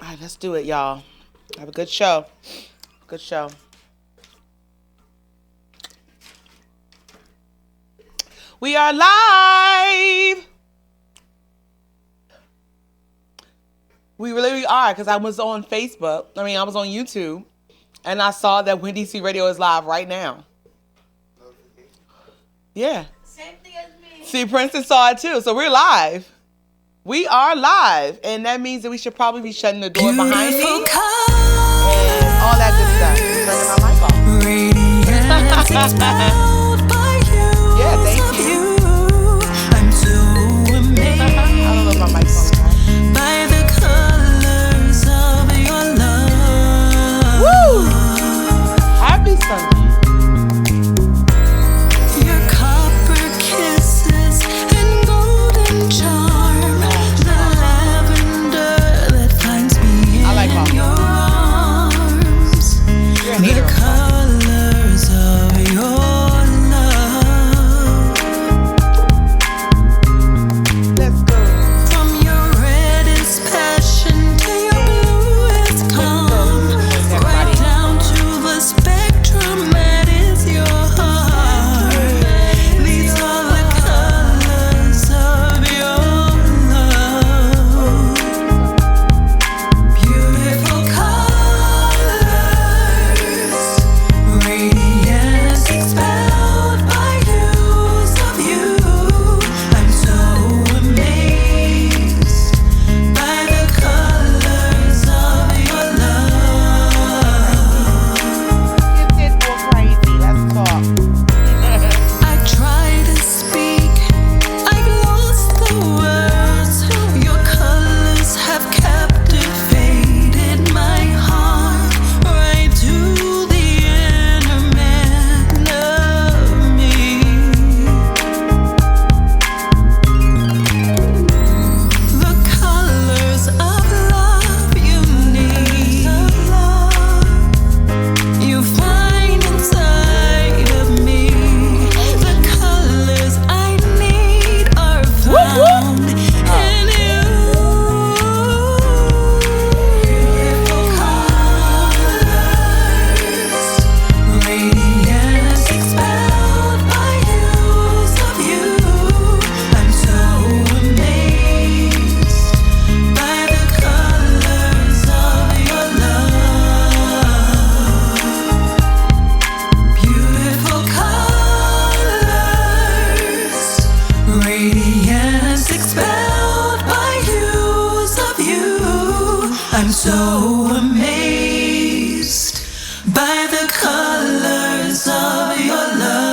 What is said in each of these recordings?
All right, let's do it, y'all. Have a good show. Good show. We are live. We really are, because I was on Facebook. I was on YouTube, and I saw that Wendy C Radio is live right now. Yeah. Same thing as me. See, Princeton saw it too, so we're live. We are live, and that means that we should probably be shutting the door behind me and all that good stuff. Turning my mic off. Yeah, thank you. I'm so amazed I don't know if my mic's on. by the colors of your love. Woo! Happy Sunday. Your copper kisses and golden charm. The lavender that finds me I like in coffee. your arms. You're an The eater. colors of your love. Let's go. From your reddest passion to your bluest calm, right down to the spectrum that is your heart. These are the colors of your love. Beautiful colors, radiance expelled by hues of you. I'm so amazed by the colors of your love. Get this more crazy. Let's talk. I try to speak, I've lost the words. Your colors have captivated my heart, right to the inner man of me. The colors of love you need, you find inside of me. The colors I need are found in you. Beautiful colors, radiance expelled by hues of you. I'm so amazed by the colors of your love. Beautiful colors, radiance expelled by hues of you. I'm so amazed by the colors of your love.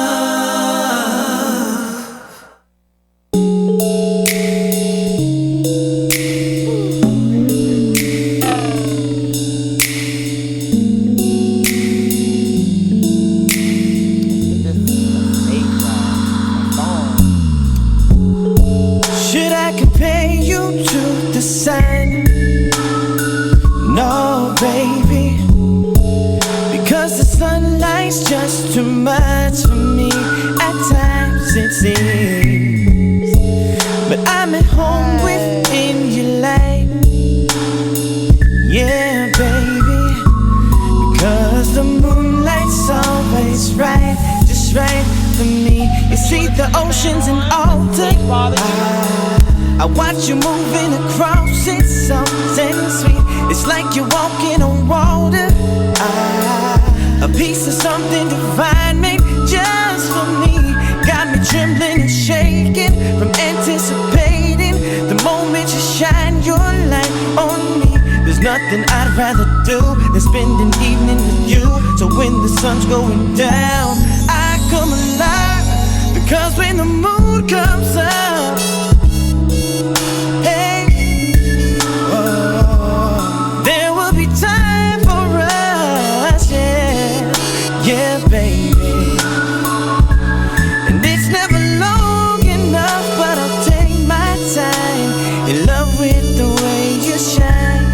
Should I compare you to the sun? No, baby, because the sunlight's just too much for me. At times it seems, but I'm at home within your light. Yeah, baby, because the moonlight's always right, just right for me. You see the oceans and all the I watch you moving across it, so sweet. It's like you're walking on water. A piece of something divine made just for me. Got me trembling and shaking from anticipating the moment you shine your light on me. There's nothing I'd rather do than spend an evening with you. So when the sun's going down, I come alive. Because when the mood comes up, hey, oh, there will be time for us, yeah, yeah, baby. And it's never long enough, but I'll take my time. In love with the way you shine.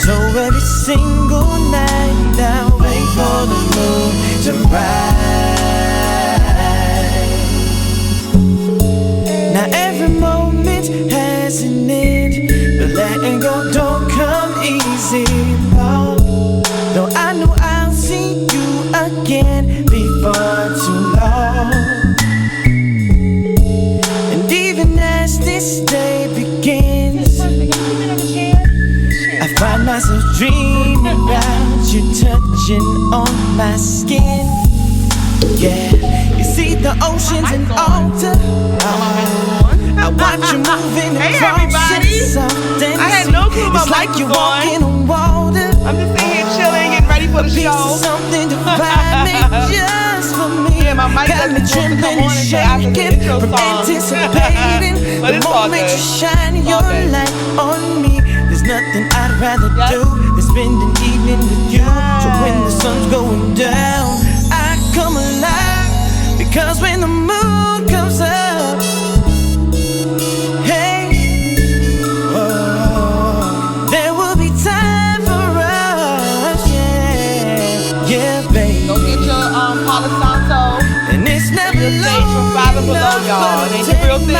So every single night I'll wait for the moon to rise. Now every moment has an end, but letting go don't come easy. easy, Lord. Though I know I'll see you again before too long. And even as this day begins, I find myself dreaming about you touching on my skin. Yeah, you see the oceans and altar. I watch you moving across it. I had no clue my mic was walking on water. I'm just sitting here chilling, getting ready for the show. Something to find me just for me. Yeah, my mic doesn't supposed to come on and say after the intro from song. anticipating But the it's all moment good. you shine your light on me. There's nothing I'd rather do than spend an evening with you. So when the sun's going down, I come alive. Because when the moon comes up, hey, there will be time for us. Yeah, baby. Go get your Palo Santo. And it's never from Father Below, y'all. It ain't the real thing.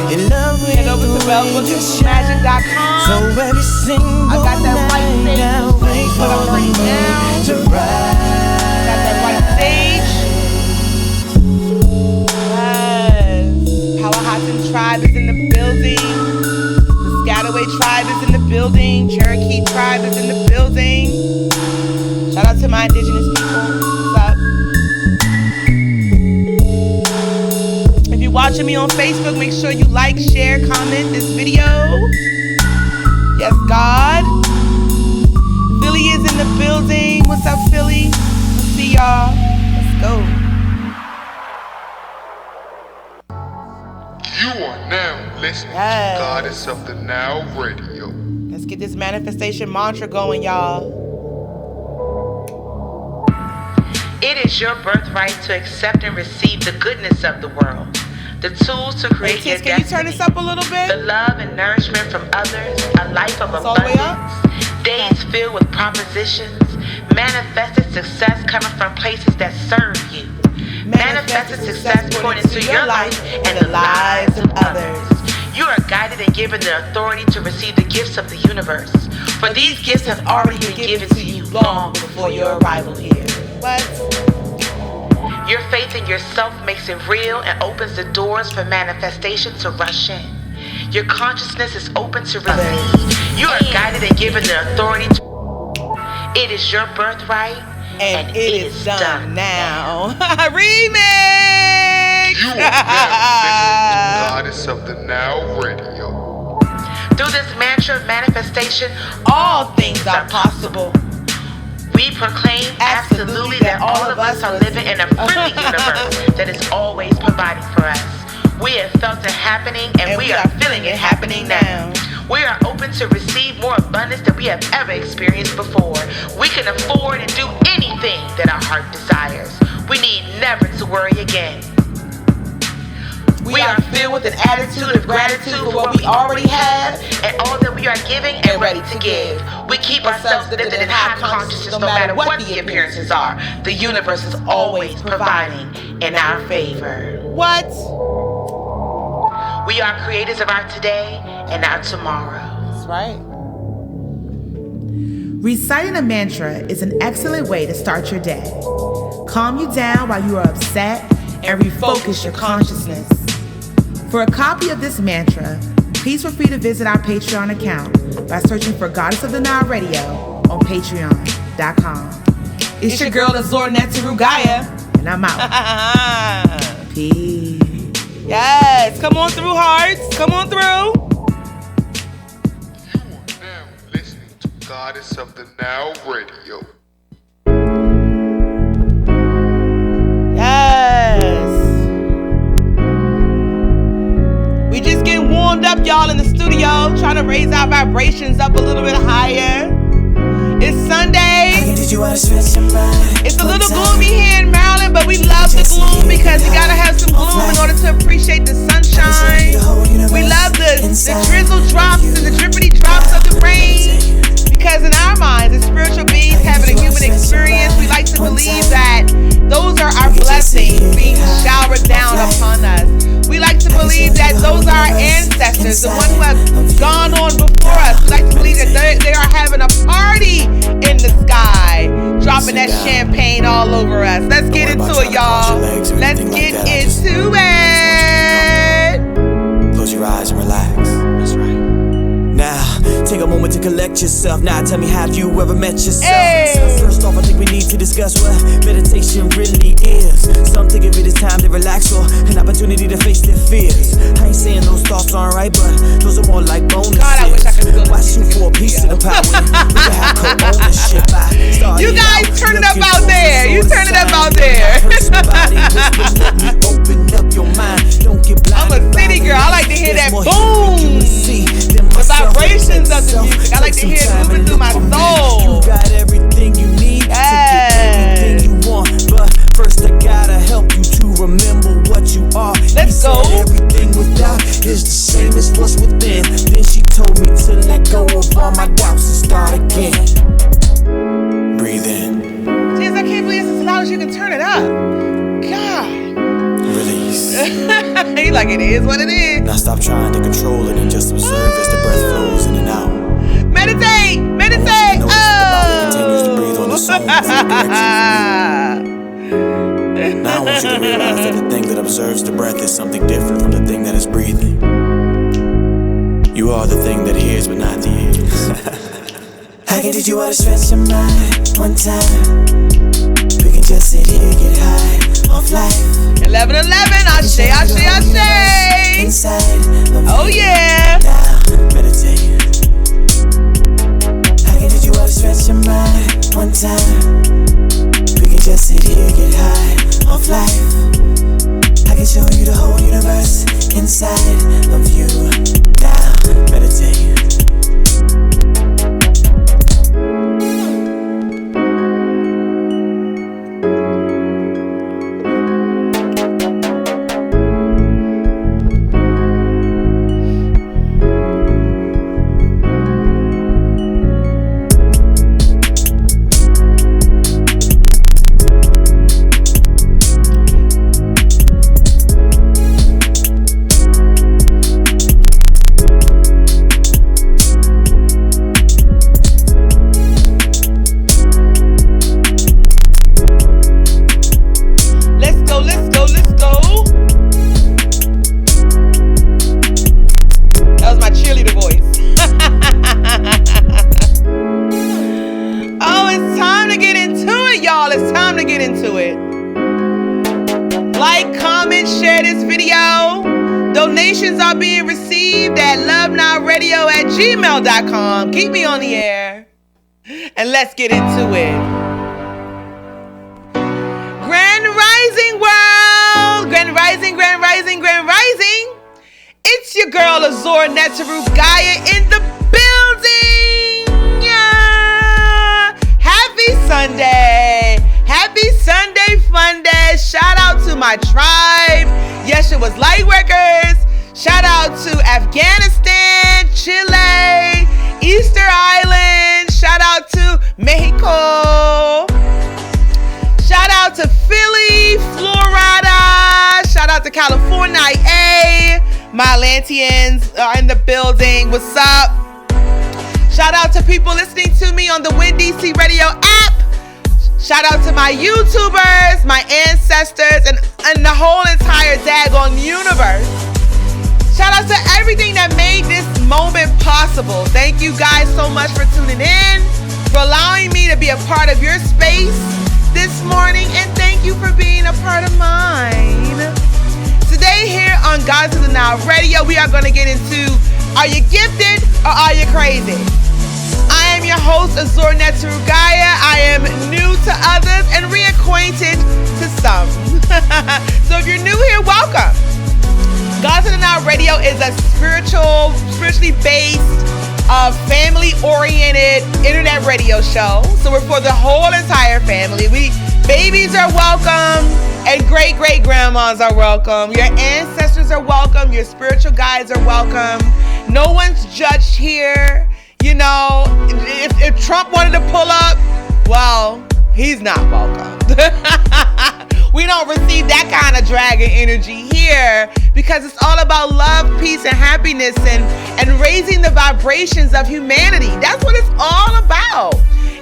Head over to BellsBookMagic.com. So every single I got that right stage put up right now. Got that right stage. Yes. Power Hudson Tribe is in the building. The Scataway Tribe is in the building. Cherokee Tribe is in the building. Shout out to my indigenous people. What's up? If you're watching me on Facebook, make sure you like, share, comment this video. Yes, God. Philly is in the building. What's up, Philly? Let's see y'all. Let's go. You are now listening to Goddess of the Nile Radio. Let's get this manifestation mantra going, y'all. It is your birthright to accept and receive the goodness of the world, the tools to create your Can you turn destiny, this up a little the bit? love and nourishment from others, a life of all the way up? abundance, days filled with propositions, manifested success coming from places that serve you, manifested success poured into your life and the lives of others. You are guided and given the authority to receive the gifts of the universe, for these gifts have already been given to you long before your arrival here. What? Your faith in yourself makes it real and opens the doors for manifestation to rush in. Your consciousness is open to release. You are guided and given the authority to. It is your birthright, And it is done now. Remix! You are now listening to Goddess of the Nile Radio. Through this mantra of manifestation, All things are possible. we proclaim absolutely that all of us are living in a friendly universe that is always providing for us. We have felt it happening and we are feeling it happening now. We are open to receive more abundance than we have ever experienced before. We can afford and do anything that our heart desires. We need never to worry again. We are filled with an attitude of gratitude for what we already have and all that we are giving and ready to give. We keep ourselves lifted in high consciousness no matter what the appearances are. The universe is always providing in our favor. What? We are creators of our today and our tomorrow. That's right. Reciting a mantra is an excellent way to start your day. Calm you down while you are upset and refocus your consciousness. For a copy of this mantra, please feel free to visit our Patreon account by searching for Goddess of the Nile Radio on patreon.com. It's your girl, Azor Netarugaya. And I'm out. Peace. Yes, come on through, hearts. Come on through. You are now listening to Goddess of the Nile Radio. Yes. We just getting warmed up, y'all, in the studio, trying to raise our vibrations up a little bit higher. It's Sunday. It's a little gloomy here in Maryland, but we love the gloom because you gotta have some gloom in order to appreciate the sunshine. We love the drizzle drops and the drippity drops of the rain because in our minds, as spiritual beings having a human experience, we like to believe that those are our blessings being showered down upon us. We like to believe that those are our ancestors, the ones who have gone on before us. We like to believe that they are take a moment to collect yourself. Now tell me, have you ever met yourself? First off, I think we need to discuss what meditation really is. Some think of it as time to relax or an opportunity to face their fears. I ain't saying those thoughts aren't right, but those are more like bonuses. God, I wish I could Why shoot for a piece of the pie when we can have co-ownership? You guys turn it up out there. You turn it up out there. I'm a city girl. I like to hear that boom. The vibrations of the music. I like to hear it moving through my soul. You got everything you need to get everything you want, but first I gotta help you to remember what you are. Let's go. Everything without is the same as what's within. Then she told me to let go of all my doubts and start again. Breathe in. Jeez, I can't believe it's as loud as you can turn it up. God. Release. He like, it is what it is. Now stop trying to control it and just observe as the breath flows in and out. Meditate. Meditate. Continues to breathe on its own Now I want you to realize that the thing that observes the breath is something different from the thing that is breathing. You are the thing that hears but not the ears. I can teach you how to stretch your mind one time. We can just sit here, get high off life. 11-11, Ashe, Ashe, Ashe. Inside oh yeah. Now meditate. I can teach you how to stretch your mind one time. We can just sit here, get high off life. I can show you the whole universe inside of you. Now meditate. gmail.com. Keep me on the air and let's get into it. Grand Rising world, Grand Rising, Grand Rising, Grand Rising. It's your girl Azor Netaru Gaia in the building. Yeah. Happy Sunday. Happy Sunday fun day. Shout out to my tribe. Yes, it was Lightworkers. Shout out to Afghanistan, Chile, Easter Island. Shout out to Mexico. Shout out to Philly, Florida. Shout out to California, my Atlanteans are in the building. What's up? Shout out to people listening to me on the WinDC Radio app. Shout out to my YouTubers, my ancestors, and the whole entire daggone universe. Shout out to everything that made this moment possible. Thank you guys so much for tuning in, for allowing me to be a part of your space this morning, and thank you for being a part of mine. Today here on Gods of the Nile Radio, we are going to get into, are you gifted or are you crazy? I am your host, Azor Netaru Gaia. I am new to others and reacquainted to some. So if you're new here, welcome. Gods of the Nile Radio is a spiritually based, family-oriented internet radio show. So we're for the whole entire family. Babies are welcome, and great-great-grandmas are welcome. Your ancestors are welcome. Your spiritual guides are welcome. No one's judged here. You know, if Trump wanted to pull up, well, he's not welcome. We don't receive that kind of dragon energy here, because it's all about love, peace, and happiness, and raising the vibrations of humanity. That's what it's all about.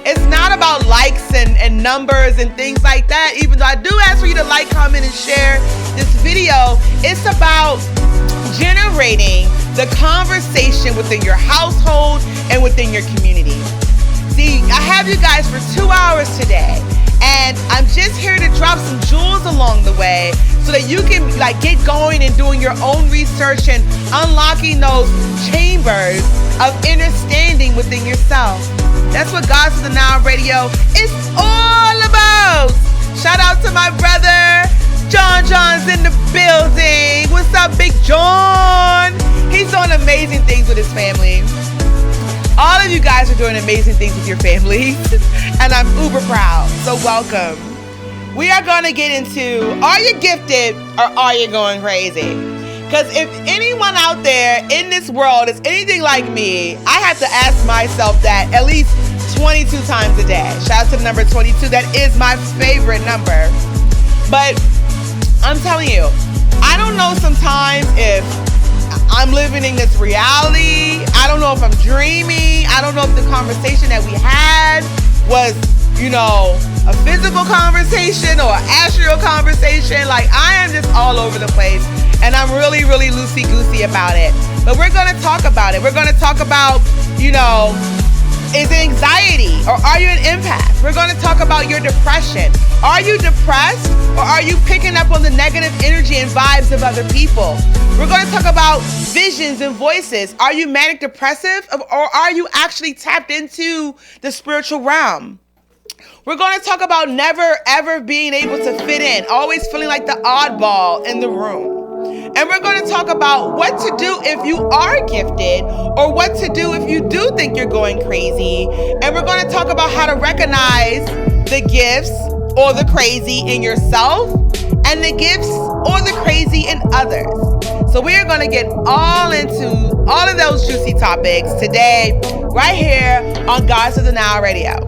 It's not about likes and numbers and things like that, even though I do ask for you to like, comment, and share this video. It's about generating the conversation within your household and within your community. See, I have you guys for 2 hours today, and I'm just here to drop some jewels along the way so that you can like get going and doing your own research and unlocking those chambers of understanding within yourself. That's what Gods of the Nile Radio is all about. Shout out to my brother, John's in the building. What's up, Big John? He's doing amazing things with his family. All of you guys are doing amazing things with your families, and I'm uber proud, so welcome. We are going to get into, are you gifted or are you going crazy? Because if anyone out there in this world is anything like me, I have to ask myself that at least 22 times a day. Shout out to the number 22. That is my favorite number. But I'm telling you, I don't know sometimes if I'm living in this reality. I don't know if I'm dreaming. I don't know if the conversation that we had was, a physical conversation or an astral conversation. Like, I am just all over the place, and I'm really, really loosey-goosey about it. But we're going to talk about it. We're going to talk about, is it anxiety or are you an empath? We're going to talk about your depression. Are you depressed or are you picking up on the negative energy and vibes of other people? We're going to talk about visions and voices. Are you manic depressive or are you actually tapped into the spiritual realm? We're going to talk about never ever being able to fit in, always feeling like the oddball in the room. And we're going to talk about what to do if you are gifted or what to do if you do think you're going crazy. And we're going to talk about how to recognize the gifts or the crazy in yourself and the gifts or the crazy in others. So we are going to get all into all of those juicy topics today, right here on Gods of the Nile Radio.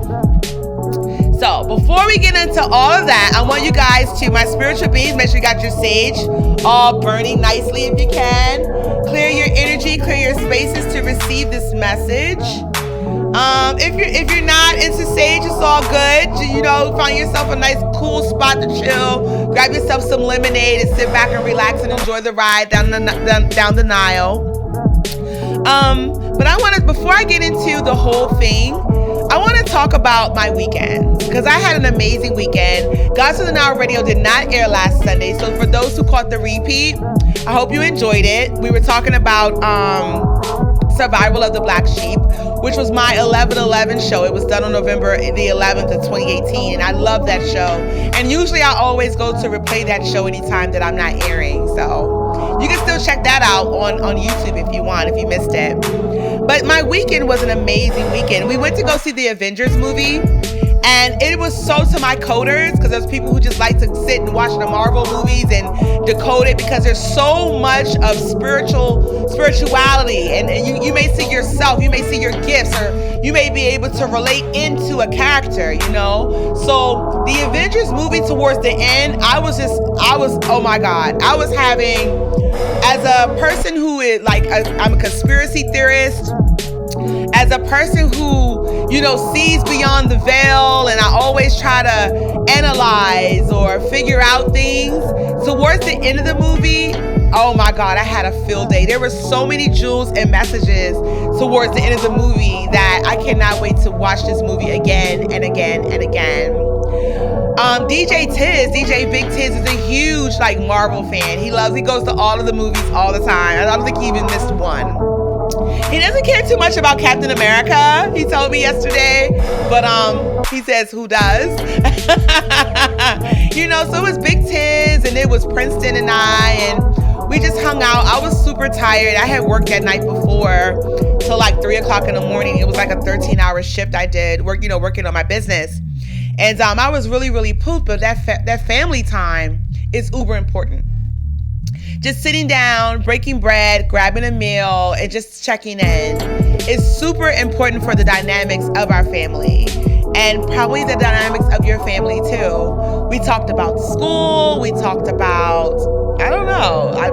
So before we get into all of that, I want you guys to, my spiritual beings, make sure you got your sage all burning nicely if you can. Clear your energy, clear your spaces to receive this message. If you're not into sage, it's all good. Find yourself a nice cool spot to chill. Grab yourself some lemonade and sit back and relax and enjoy the ride down the Nile. But before I get into the whole thing, I want to talk about my weekend because I had an amazing weekend. Gods of the Nile Radio did not air last Sunday, so for those who caught the repeat, I hope you enjoyed it. We were talking about Survival of the Black Sheep, which was my 11/11 show. It was done on November the 11th of 2018, and I love that show. And usually I always go to replay that show anytime that I'm not airing, so you can still check that out on YouTube if you want, if you missed it. But my weekend was an amazing weekend. We went to go see the Avengers movie, and it was so to my coders, because there's people who just like to sit and watch the Marvel movies and decode it, because there's so much of spirituality, and you may see yourself, you may see your gifts, or you may be able to relate into a character, So the Avengers movie towards the end, oh my God, I was having, as a person who is I'm a conspiracy theorist, as a person who, sees beyond the veil, and I always try to analyze or figure out things, towards the end of the movie, oh my God, I had a field day. There were so many jewels and messages towards the end of the movie that I cannot wait to watch this movie again and again and again. DJ Big Tiz is a huge Marvel fan. He goes to all of the movies all the time. I don't think he even missed one. He doesn't care too much about Captain America, he told me yesterday, but he says, who does? So it was Big Tiz, and it was Princeton and I, and we just hung out. I was super tired. I had worked that night before till 3 o'clock in the morning. It was a 13-hour shift I did, working on my business. And I was really, really pooped, but that family time is uber important. Just sitting down, breaking bread, grabbing a meal, and just checking in is super important for the dynamics of our family, and probably the dynamics of your family too. We talked about school. We talked about,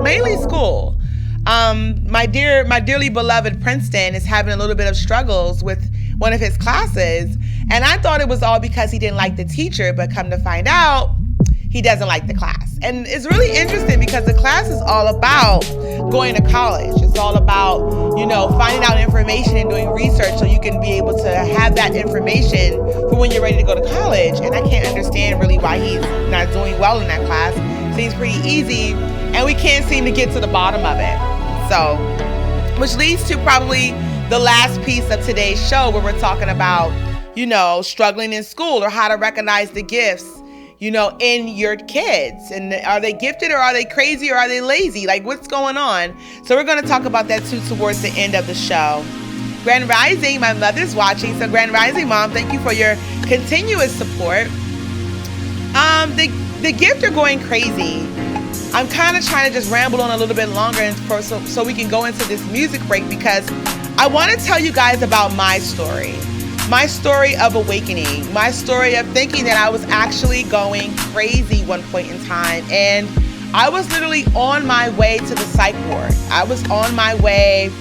mainly school. My dearly beloved Princeton is having a little bit of struggles with one of his classes, and I thought it was all because he didn't like the teacher, but come to find out, he doesn't like the class. And it's really interesting because the class is all about going to college. It's all about, finding out information and doing research so you can be able to have that information for when you're ready to go to college. And I can't understand really why he's not doing well in that class. Seems pretty easy, and we can't seem to get to the bottom of it. So, which leads to probably the last piece of today's show, where we're talking about, struggling in school, or how to recognize the gifts, in your kids. And are they gifted, or are they crazy, or are they lazy? Like, what's going on? So we're going to talk about that too towards the end of the show. Grand Rising, my mother's watching. So Grand Rising, Mom, thank you for your continuous support. The gift are going crazy. I'm kind of trying to just ramble on a little bit longer so we can go into this music break, because I want to tell you guys about my story of awakening, my story of thinking that I was actually going crazy one point in time. And I was literally on my way to the psych ward. I was on my way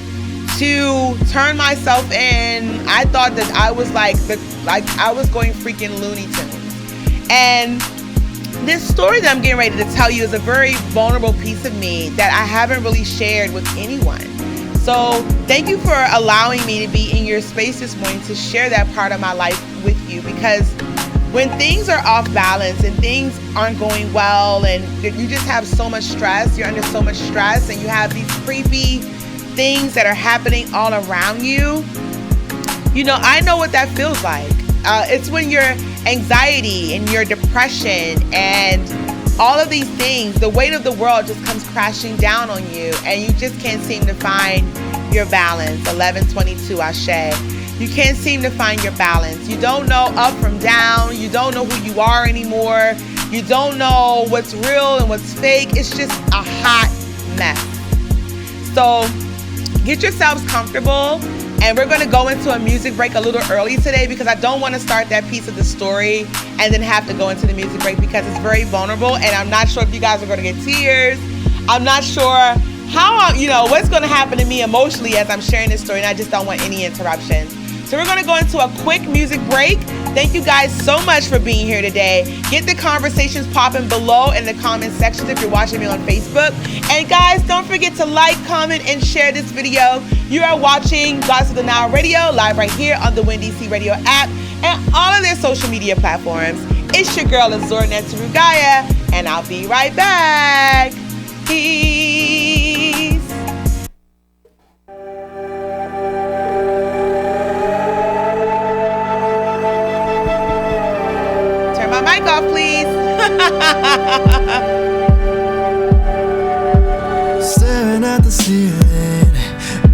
to turn myself in. I thought that I was like I was going freaking Looney Tunes. And this story that I'm getting ready to tell you is a very vulnerable piece of me that I haven't really shared with anyone. So thank you for allowing me to be in your space this morning to share that part of my life with you, because when things are off balance and things aren't going well and you just have so much stress, you're under so much stress, and you have these creepy things that are happening all around you, I know what that feels like. It's when your anxiety and your depression and all of these things, the weight of the world just comes crashing down on you, and you just can't seem to find your balance. 11:22 Ashe. You can't seem to find your balance. You don't know up from down. You don't know who you are anymore. You don't know what's real and what's fake. It's just a hot mess. So get yourselves comfortable. And we're going to go into a music break a little early today, because I don't want to start that piece of the story and then have to go into the music break, because it's very vulnerable. And I'm not sure if you guys are going to get tears. I'm not sure how, what's going to happen to me emotionally as I'm sharing this story. And I just don't want any interruptions. So we're going to go into a quick music break. Thank you guys so much for being here today. Get the conversations popping below in the comment sections if you're watching me on Facebook. And guys, don't forget to like, comment, and share this video. You are watching Goddess of the Nile Radio live right here on the WNDC Radio app and all of their social media platforms. It's your girl, Azor Netarugaya, and I'll be right back. Peace. Mic off, please. Staring at the ceiling,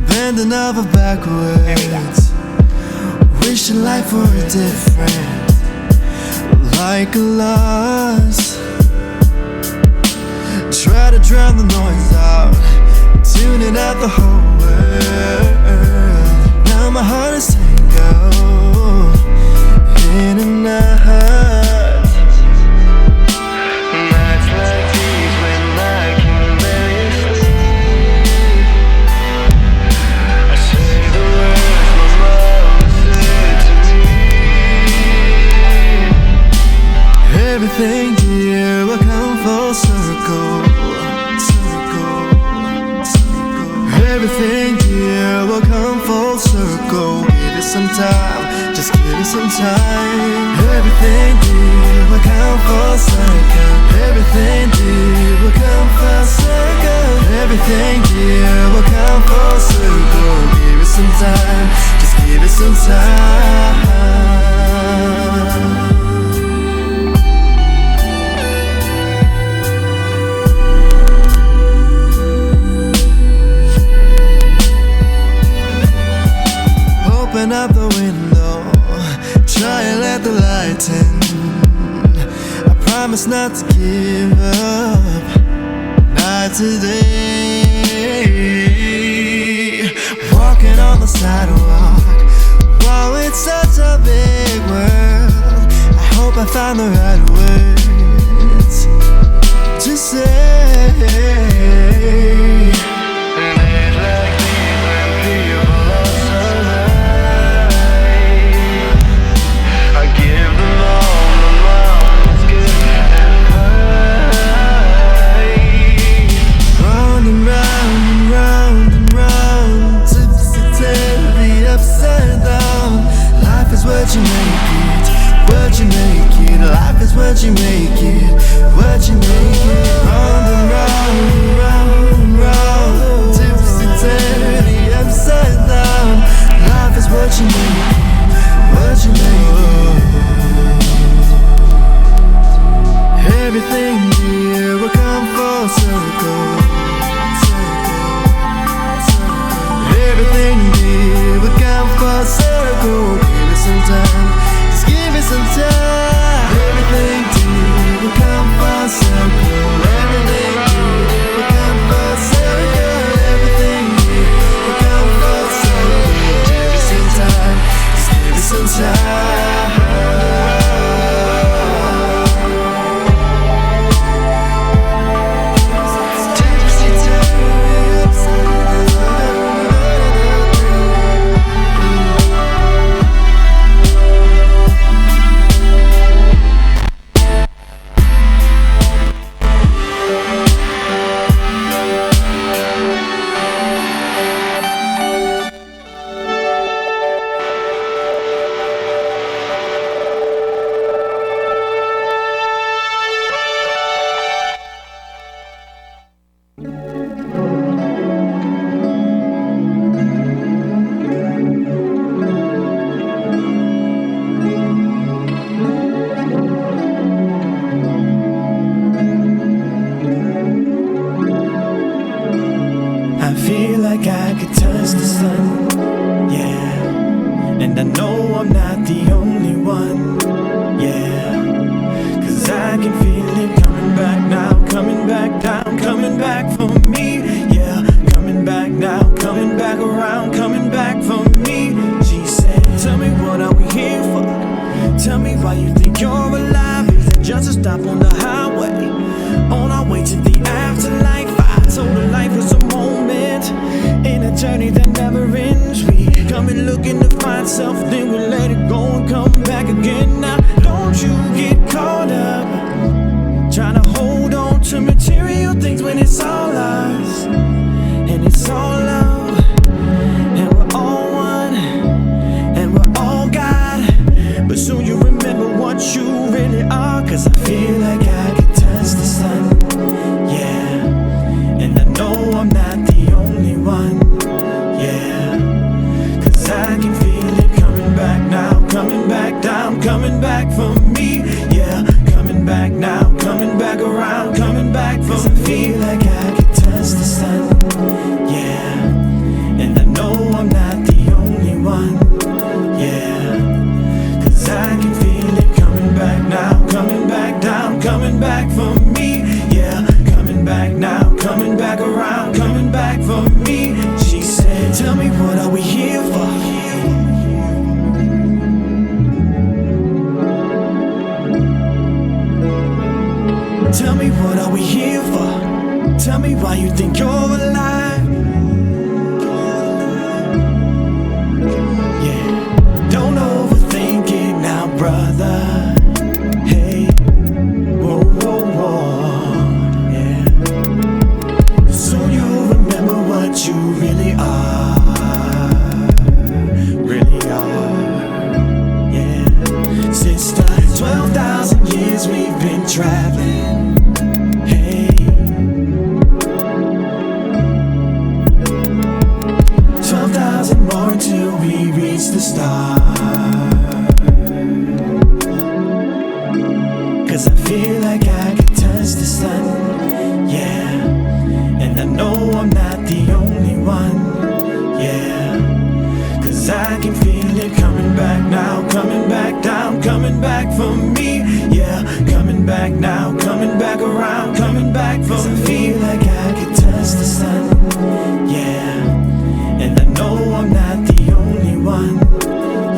bending over backwards, wishing life were different, like a loss. Try to drown the noise out, tuning out the whole world. Now my heart is tangled in and out. Everything here will come full circle, circle, circle. Everything here will come full circle. Give it some time, just give it some time. Everything here will come full circle. Everything here will come full circle. Everything here will come full circle. Give it some time, just give it some time. Open up the window, try and let the light in. I promise not to give up, not today. Walking on the sidewalk, wow, it's such a big world. I hope I find the right words to say. I give them all my mouth, it's good and what you make it, what you make it. Life is what you make it, what you make it. Round and round and round and round, tipsy-turvy, upside down. Life is what you make it, what you make it. Everything here will come full circle. Everything here will come full circle. Give it some time, just give it some time. Everything here will come full circle. Everything here will come full circle. Everything here will come full circle. Give it some time, just give it some time.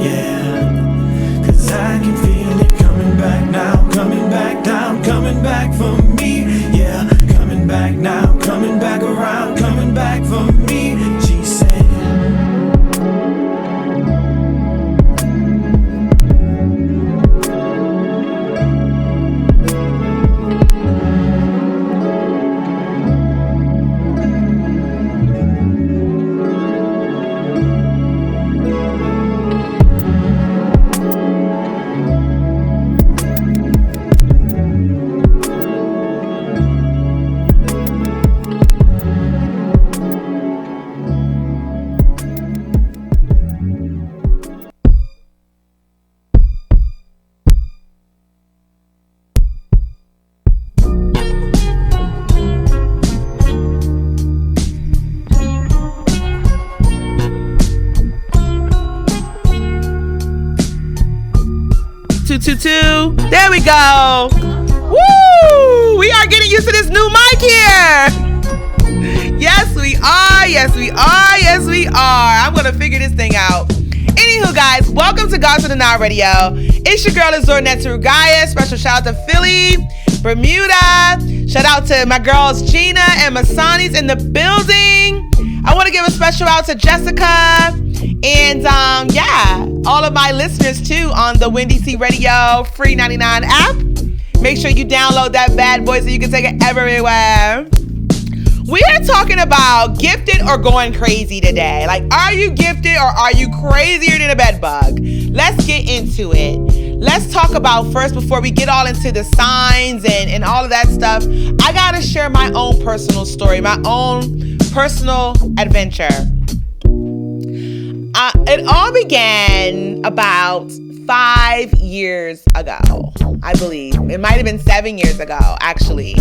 Yeah, 222. There we go. Woo! We are getting used to this new mic here. Yes, we are. Yes, we are. Yes, we are. I'm going to figure this thing out. Anywho, guys, welcome to Gods of the Nile Radio. It's your girl, Azornet Rugaya. Special shout out to Philly, Bermuda. Shout out to my girls, Gina and Masani's in the building. I want to give a special out to Jessica and, all of my listeners, too, on the Windy C Radio free 99 app. Make sure you download that bad boy so you can take it everywhere. We are talking about gifted or going crazy today. Like, are you gifted or are you crazier than a bed bug? Let's get into it. Let's talk about first, before we get all into the signs and all of that stuff, I gotta share my own personal story, my own personal adventure. It all began about 5 years ago, I believe. It might have been 7 years ago, actually.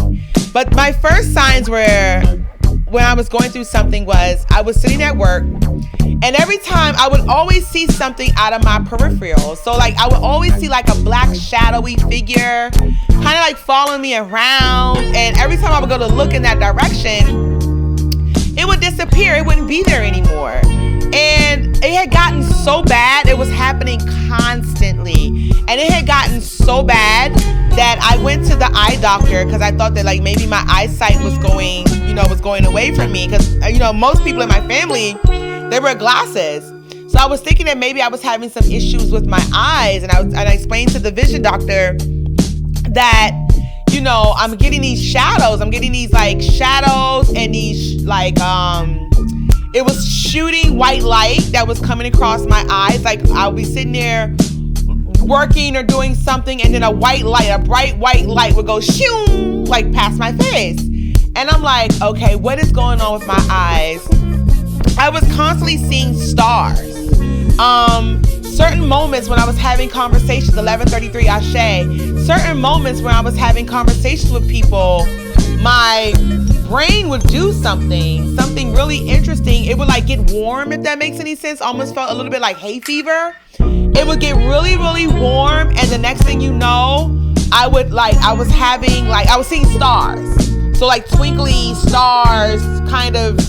But my first signs were when I was going through something was I was sitting at work, and every time I would always see something out of my peripheral. So like I would always see like a black shadowy figure kind of like following me around, and every time I would go to look in that direction, it would disappear. It wouldn't be there anymore. And it had gotten so bad, it was happening constantly. And it had gotten so bad that I went to the eye doctor because I thought that like maybe my eyesight was going away from me. Because, most people in my family, they wear glasses. So I was thinking that maybe I was having some issues with my eyes. And I explained to the vision doctor that, I'm getting these shadows. I'm getting these like shadows and these like, it was shooting white light that was coming across my eyes. Like I'll be sitting there working or doing something, and then a bright white light would go shoo, like past my face. And I'm like, okay, what is going on with my eyes? I was constantly seeing stars. Certain moments when I was having conversations, 1133 Ashe, certain moments when I was having conversations with people, my brain would do something really interesting. It would like get warm, if that makes any sense. Almost felt a little bit like hay fever. It would get really, really warm, and the next thing you know, I was seeing stars. So like twinkly stars kind of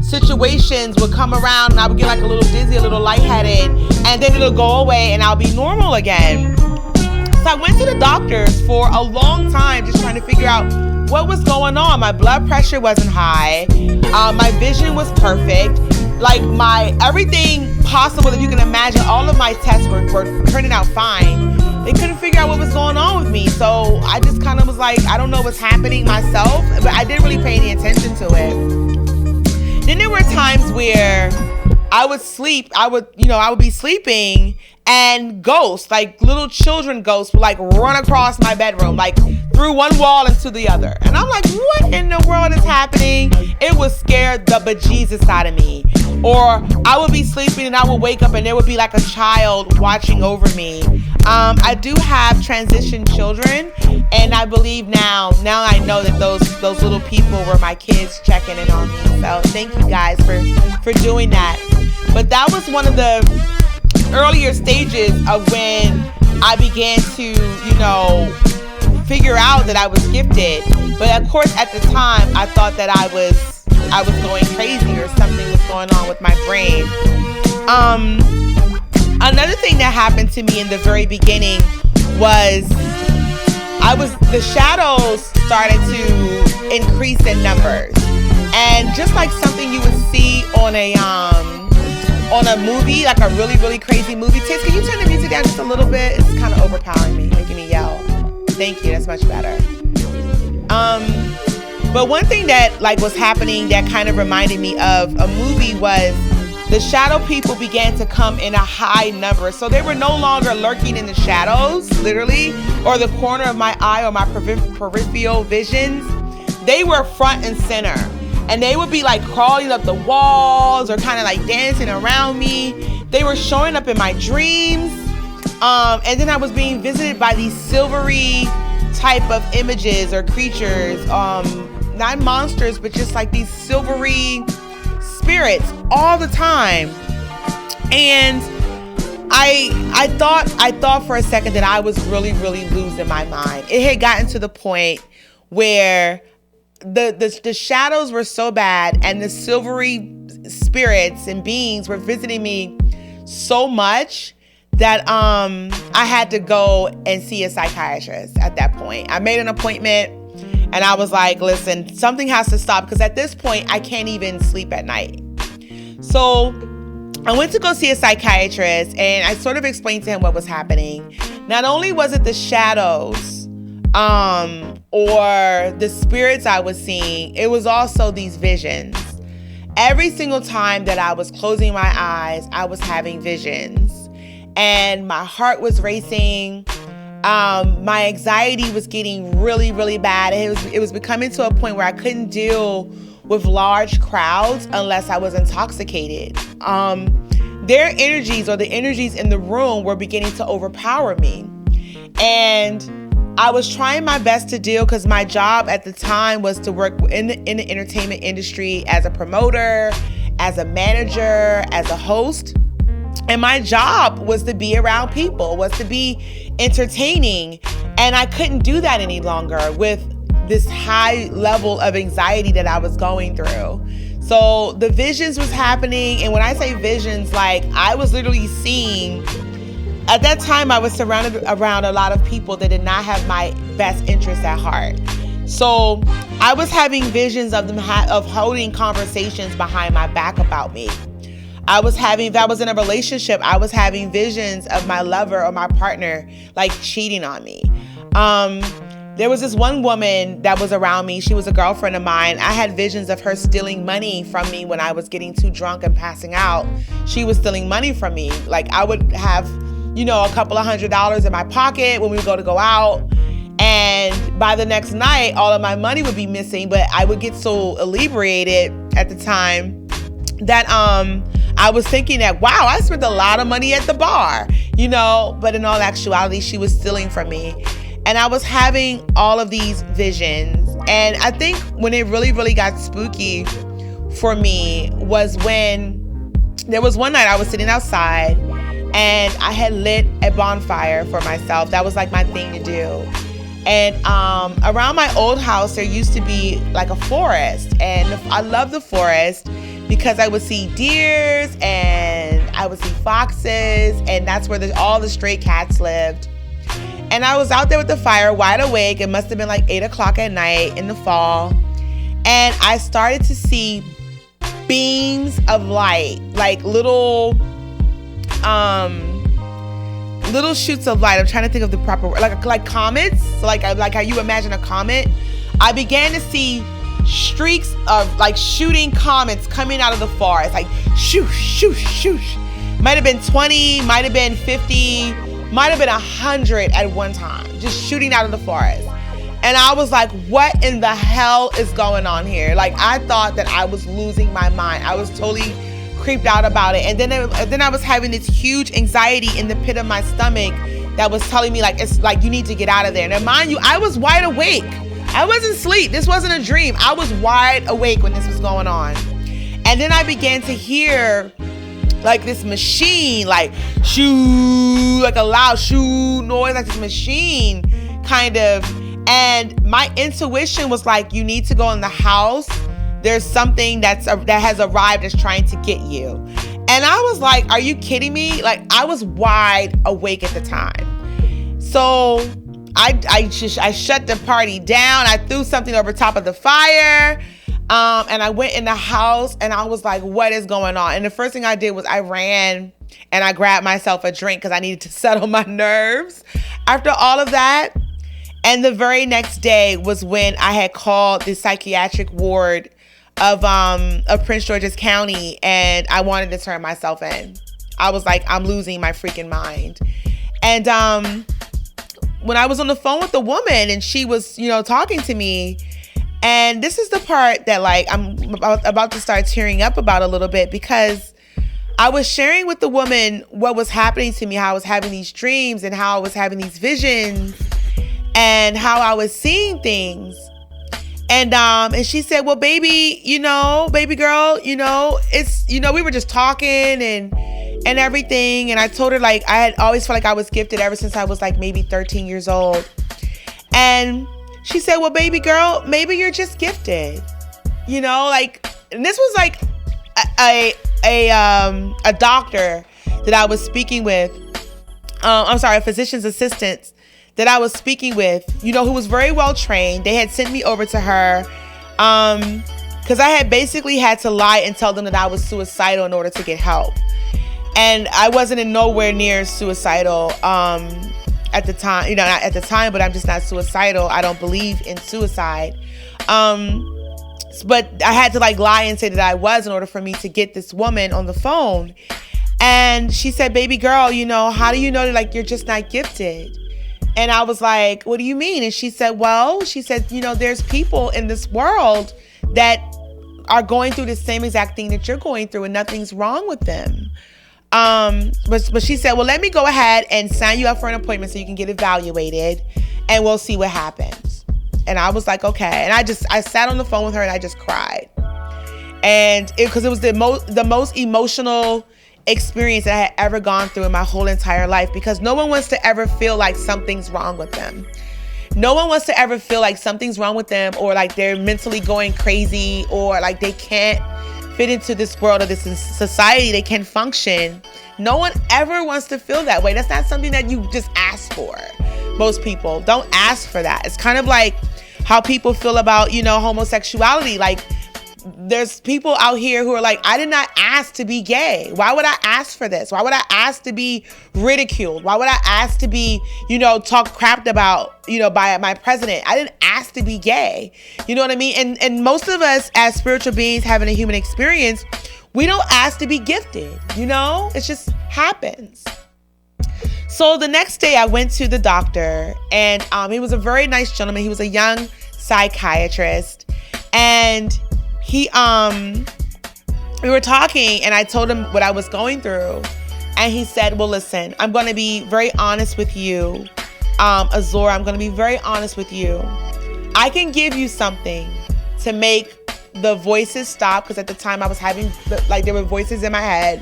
situations would come around, and I would get like a little dizzy, a little lightheaded, and then it'll go away and I'll be normal again. So I went to the doctors for a long time just trying to figure out what was going on. My blood pressure wasn't high. My vision was perfect. Like my everything possible that you can imagine, all of my tests were turning out fine. They couldn't figure out what was going on with me. So I just kind of was like, I don't know what's happening myself, but I didn't really pay any attention to it. Then there were times where I would sleep. I would be sleeping, and ghosts, like little children ghosts, would like run across my bedroom, like through one wall into the other. And I'm like, what in the world is happening? It would scare the bejesus out of me. Or I would be sleeping and I would wake up and there would be like a child watching over me. I do have transition children, and I believe now I know that those little people were my kids checking in on me. So thank you guys for doing that. But that was one of the earlier stages of when I began to, figure out that I was gifted. But of course, at the time, I thought that I was going crazy or something was going on with my brain. Another thing that happened to me in the very beginning was the shadows started to increase in numbers. And just like something you would see on a movie, like a really, really crazy movie. Tiz, can you turn the music down just a little bit? It's kind of overpowering me, making me yell. Thank you, that's much better. But one thing that was happening that kind of reminded me of a movie was the shadow people began to come in a high number. So they were no longer lurking in the shadows, literally, or the corner of my eye or my peripheral visions. They were front and center. And they would be like crawling up the walls or kind of like dancing around me. They were showing up in my dreams. And then I was being visited by these silvery type of images or creatures. Not monsters, but just like these silvery spirits all the time. And I thought for a second that I was really, really losing my mind. It had gotten to the point where the shadows were so bad and the silvery spirits and beings were visiting me so much that I had to go and see a psychiatrist at that point. I made an appointment and I was like, listen, something has to stop, because at this point I can't even sleep at night. So I went to go see a psychiatrist and I sort of explained to him what was happening. Not only was it the shadows or the spirits I was seeing, it was also these visions. Every single time that I was closing my eyes, I was having visions. And my heart was racing. My anxiety was getting really, really bad. It was becoming to a point where I couldn't deal with large crowds unless I was intoxicated. Their energies, or the energies in the room, were beginning to overpower me. And I was trying my best to deal, because my job at the time was to work in the entertainment industry as a promoter, as a manager, as a host. And my job was to be around people, was to be entertaining. And I couldn't do that any longer with this high level of anxiety that I was going through. So the visions was happening. And when I say visions, like, I was literally seeing, at that time I was surrounded around a lot of people that did not have my best interests at heart. So I was having visions of them of holding conversations behind my back about me. If I was in a relationship, I was having visions of my lover or my partner like cheating on me. There was this one woman that was around me. She was a girlfriend of mine. I had visions of her stealing money from me when I was getting too drunk and passing out. She was stealing money from me. Like, I would have, a couple of $100s in my pocket when we would go out. And by the next night, all of my money would be missing. But I would get so inebriated at the time that I was thinking that, wow, I spent a lot of money at the bar, but in all actuality, she was stealing from me. And I was having all of these visions. And I think when it really, really got spooky for me was when there was one night I was sitting outside and I had lit a bonfire for myself. That was like my thing to do. And around my old house, there used to be like a forest. And I love the forest because I would see deers and I would see foxes. And that's where all the stray cats lived. And I was out there with the fire, wide awake. It must have been like 8 o'clock at night in the fall. And I started to see beams of light, like little shoots of light. I'm trying to think of the proper word, like comets. So like how you imagine a comet. I began to see streaks of like shooting comets coming out of the forest, like shoosh, shoosh, shoosh. Might have been 20, might have been 50. Might have been 100 at one time, just shooting out of the forest. And I was like, what in the hell is going on here? Like, I thought that I was losing my mind. I was totally creeped out about it. And then I was having this huge anxiety in the pit of my stomach that was telling me, like, it's like, you need to get out of there. And mind you, I was wide awake. I wasn't asleep. This wasn't a dream. I was wide awake when this was going on. And then I began to hear like this machine, like shoo, like a loud shoo noise, like this machine kind of. And my intuition was like, you need to go in the house. There's something that has arrived that's trying to get you. And I was like, are you kidding me? Like, I was wide awake at the time. So I shut the party down. I threw something over top of the fire. And I went in the house and I was like, what is going on? And the first thing I did was I ran and I grabbed myself a drink because I needed to settle my nerves after all of that. And the very next day was when I had called the psychiatric ward of Prince George's County, and I wanted to turn myself in. I was like, I'm losing my freaking mind. And when I was on the phone with the woman and she was, talking to me, and this is the part that like I'm about to start tearing up about a little bit, because I was sharing with the woman what was happening to me, how I was having these dreams and how I was having these visions and how I was seeing things. And she said, well, baby, baby girl, it's, we were just talking and and everything. And I told her, like, I had always felt like I was gifted ever since I was like maybe 13 years old. And she said, well, baby girl, maybe you're just gifted. You know, like, and this was like a doctor that I was speaking with. A physician's assistant that I was speaking with, you know, who was very well trained. They had sent me over to her because I had basically had to lie and tell them that I was suicidal in order to get help. And I wasn't in nowhere near suicidal at the time, you know, not at the time, but I'm just not suicidal. I don't believe in suicide. But I had to like lie and say that I was in order for me to get this woman on the phone. And she said, baby girl, you know, how do you know that like you're just not gifted? And I was like, what do you mean? And she said, you know, there's people in this world that are going through the same exact thing that you're going through and nothing's wrong with them. But she said, well, let me go ahead and sign you up for an appointment so you can get evaluated and we'll see what happens. And I was like, okay. And I sat on the phone with her and I just cried. And because it was the most emotional experience that I had ever gone through in my whole entire life, because no one wants to ever feel like something's wrong with them. No one wants to ever feel like something's wrong with them or like they're mentally going crazy or like they can't fit into this world or this society, they can't function. No one ever wants to feel that way. That's not something that you just ask for. Most people don't ask for that. It's kind of like how people feel about, you know, homosexuality. Like, there's people out here who are like, I did not ask to be gay. Why would I ask for this? Why would I ask to be ridiculed? Why would I ask to be, you know, talked crap about, you know, by my president? I didn't ask to be gay. You know what I mean? And most of us as spiritual beings having a human experience, we don't ask to be gifted, you know? It just happens. So the next day I went to the doctor and he was a very nice gentleman. He was a young psychiatrist and we were talking and I told him what I was going through. And he said, well, listen, I'm going to be very honest with you. Azor, I'm going to be very honest with you. I can give you something to make the voices stop. Because at the time I was having, like, there were voices in my head.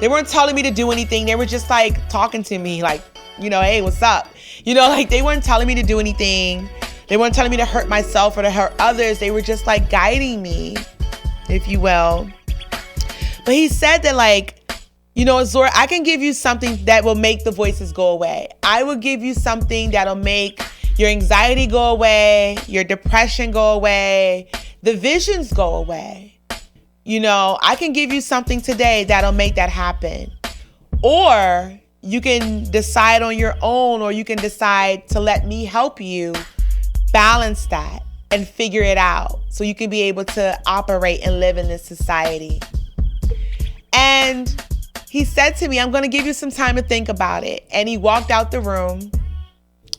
They weren't telling me to do anything. They were just like talking to me like, you know, hey, what's up? You know, like they weren't telling me to do anything. They weren't telling me to hurt myself or to hurt others. They were just like guiding me, if you will. But he said that, like, you know, Azor, I can give you something that will make the voices go away. I will give you something that'll make your anxiety go away, your depression go away, the visions go away. You know, I can give you something today that'll make that happen. Or you can decide on your own, or you can decide to let me help you balance that and figure it out so you can be able to operate and live in this society. And he said to me, I'm going to give you some time to think about it. And he walked out the room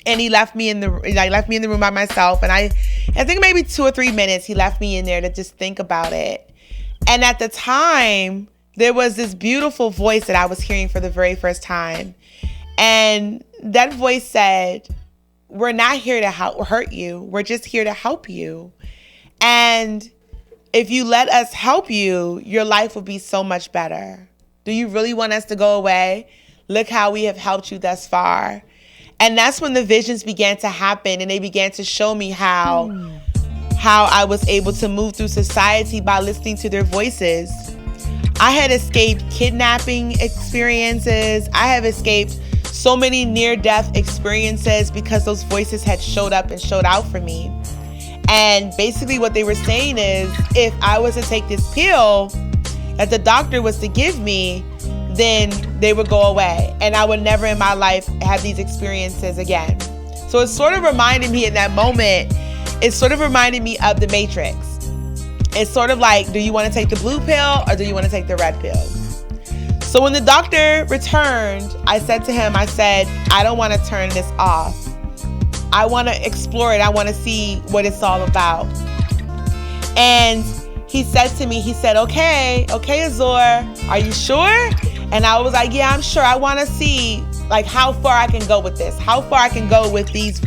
and he left me in the room by myself. And I think maybe 2 or 3 minutes he left me in there to just think about it. And at the time, there was this beautiful voice that I was hearing for the very first time. And that voice said, we're not here to hurt you. We're just here to help you. And if you let us help you, your life will be so much better. Do you really want us to go away? Look how we have helped you thus far. And that's when the visions began to happen, and they began to show me how I was able to move through society by listening to their voices. I had escaped kidnapping experiences. I have escaped so many near-death experiences because those voices had showed up and showed out for me. And basically what they were saying is, if I was to take this pill that the doctor was to give me, then they would go away. And I would never in my life have these experiences again. So it sort of reminded me in that moment, it sort of reminded me of the Matrix. It's sort of like, do you want to take the blue pill or do you want to take the red pill? So when the doctor returned, I said to him, I don't want to turn this off. I want to explore it. I want to see what it's all about. And he said to me, okay, Azor, are you sure? And I was like, yeah, I'm sure. I want to see like how far I can go with this, how far I can go with these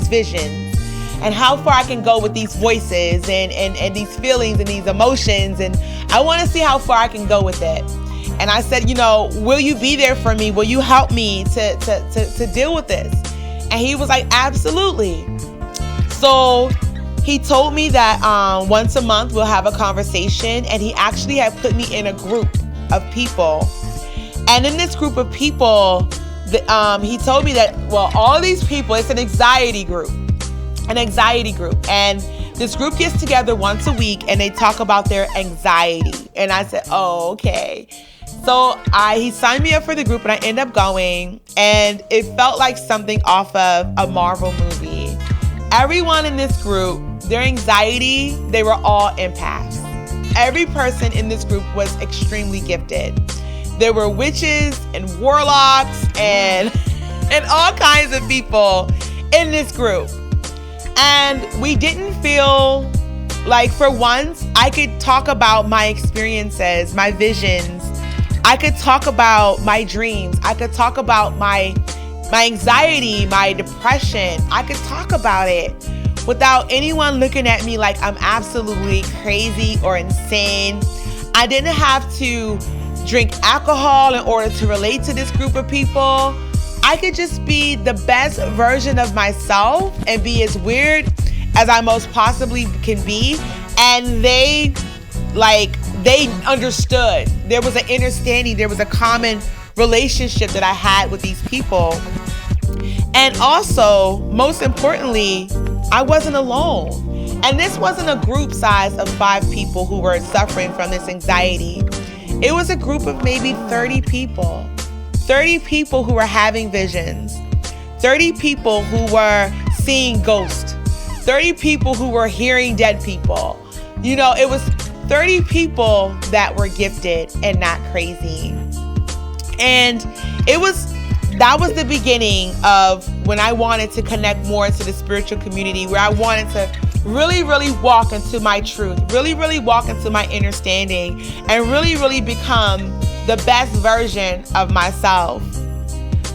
visions, and how far I can go with these voices and these feelings and these emotions. And I want to see how far I can go with it. And I said, will you be there for me? Will you help me to deal with this? And he was like, absolutely. So he told me that once a month we'll have a conversation, and he actually had put me in a group of people. And in this group of people, he told me that, all these people, it's an anxiety group. And this group gets together once a week and they talk about their anxiety. And I said, oh, okay. So he signed me up for the group, and I ended up going, and it felt like something off of a Marvel movie. Everyone in this group, their anxiety, they were all empaths. Every person in this group was extremely gifted. There were witches and warlocks and all kinds of people in this group. And we didn't feel like, for once, I could talk about my experiences, my visions. I could talk about my dreams. I could talk about my anxiety, my depression. I could talk about it without anyone looking at me like I'm absolutely crazy or insane. I didn't have to drink alcohol in order to relate to this group of people. I could just be the best version of myself and be as weird as I most possibly can be. And they understood. There was an understanding. There was a common relationship that I had with these people. And also, most importantly, I wasn't alone. And this wasn't a group size of 5 people who were suffering from this anxiety. It was a group of maybe 30 people. 30 people who were having visions. 30 people who were seeing ghosts. 30 people who were hearing dead people. It was 30 people that were gifted and not crazy. And that was the beginning of when I wanted to connect more into the spiritual community, where I wanted to really, really walk into my truth, really, really walk into my understanding, and really, really become the best version of myself.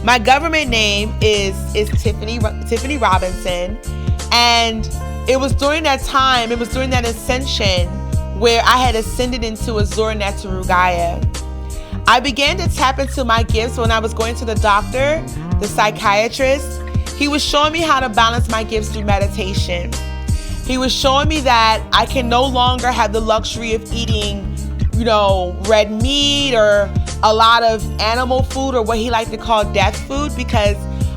My government name is Tiffany Robinson, and it was during that time, it was during that ascension where I had ascended into Azor Neteru Gaia. I began to tap into my gifts when I was going to the doctor, the psychiatrist. He was showing me how to balance my gifts through meditation. He was showing me that I can no longer have the luxury of eating, red meat or a lot of animal food, or what he liked to call death food, because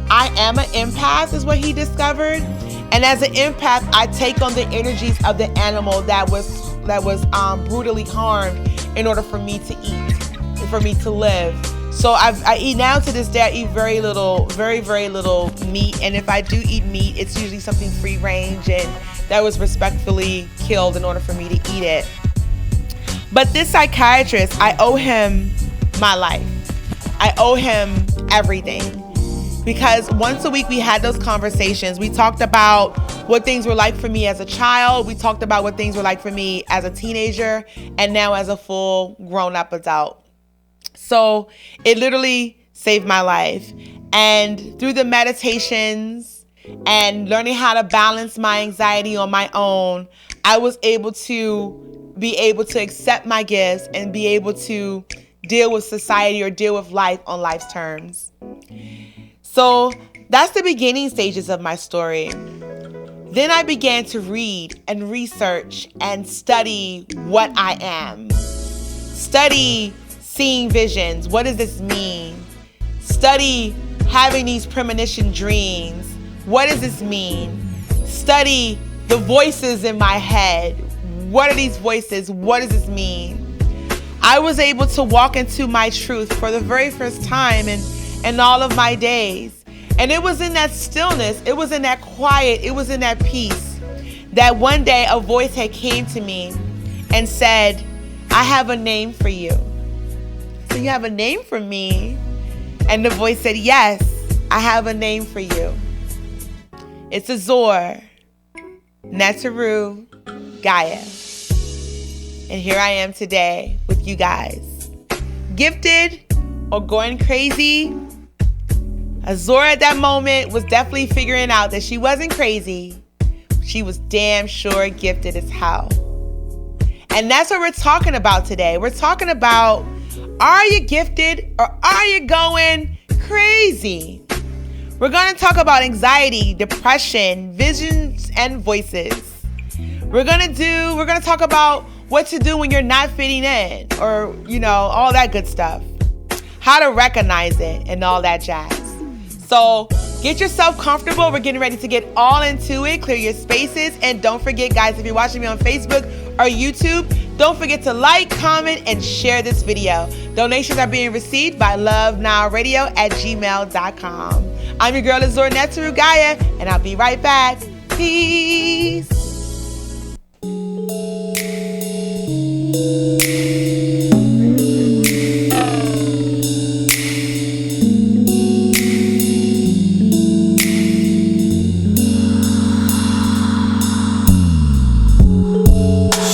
I am an empath, is what he discovered. And as an empath, I take on the energies of the animal that was brutally harmed in order for me to eat, for me to live. So I eat now, to this day, I eat very little, very, very little meat. And if I do eat meat, it's usually something free range and that was respectfully killed in order for me to eat it. But this psychiatrist, I owe him my life. I owe him everything. Because once a week we had those conversations. We talked about what things were like for me as a child. We talked about what things were like for me as a teenager and now as a full grown-up adult. So it literally saved my life. And through the meditations and learning how to balance my anxiety on my own, I was able to accept my gifts and be able to deal with society or deal with life on life's terms. So that's the beginning stages of my story. Then I began to read and research and study what I am. Study seeing visions. What does this mean? Study having these premonition dreams. What does this mean? Study the voices in my head. What are these voices? What does this mean? I was able to walk into my truth for the very first time in all of my days. And it was in that stillness, it was in that quiet, it was in that peace that one day a voice had came to me and said, I have a name for you. So you have a name for me? And the voice said, yes, I have a name for you. It's Azor Neteru Gaia. And here I am today with you guys. Gifted or going crazy? Azor at that moment was definitely figuring out that she wasn't crazy. She was damn sure gifted as hell. And that's what we're talking about today. We're talking about Are you gifted or are you going crazy? We're going to talk about anxiety, depression, visions, and voices. We're going to talk about what to do when you're not fitting in, or, all that good stuff. How to recognize it and all that jazz. So get yourself comfortable. We're getting ready to get all into it. Clear your spaces. And don't forget, guys, if you're watching me on Facebook or YouTube, don't forget to like, comment, and share this video. Donations are being received by lovenileradio@gmail.com. I'm your girl, Azor Netarugaya, and I'll be right back. Peace.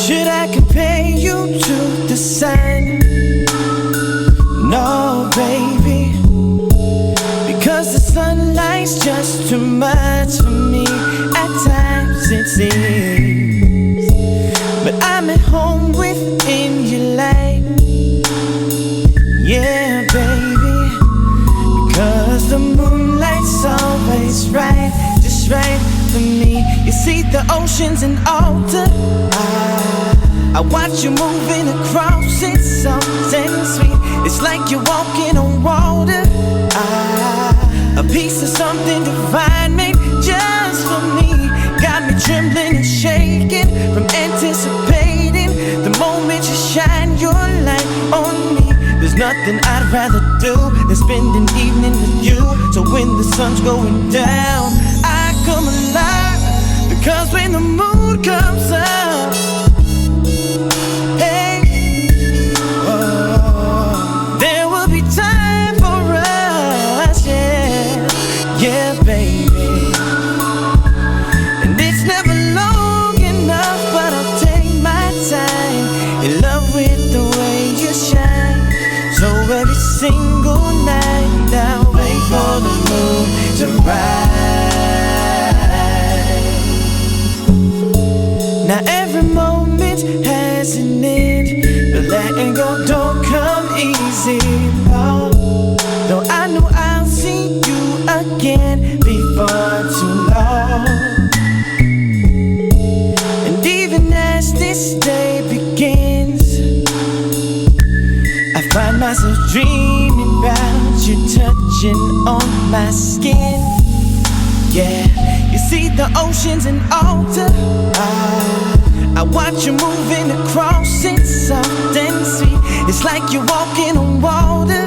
Should I compare you to the sun? No, baby, because the sunlight's just too much for me. At times it seems, but I'm at home within your light. Yeah, baby, because the moonlight's always right, just right for me. You see the oceans and altar. I watch you moving across it, something sweet. It's like you're walking on water. A piece of something divine made just for me. Got me trembling and shaking from anticipating the moment you shine your light on me. There's nothing I'd rather do than spend an evening with you. So when the sun's going down, I come alive. Because when the moon comes up, hey, there will be time for us, yeah, baby. And it's never long enough, but I'll take my time in love with the way you shine. So every single night I'll wait for the moon to rise. Now every moment has an end, but letting go don't come easy, no. Though I know I'll see you again before too long. And even as this day begins, I find myself dreaming about you touching on my skin. Yeah, you see the oceans and altar. I watch you moving across it, something sweet. It's like you're walking on water.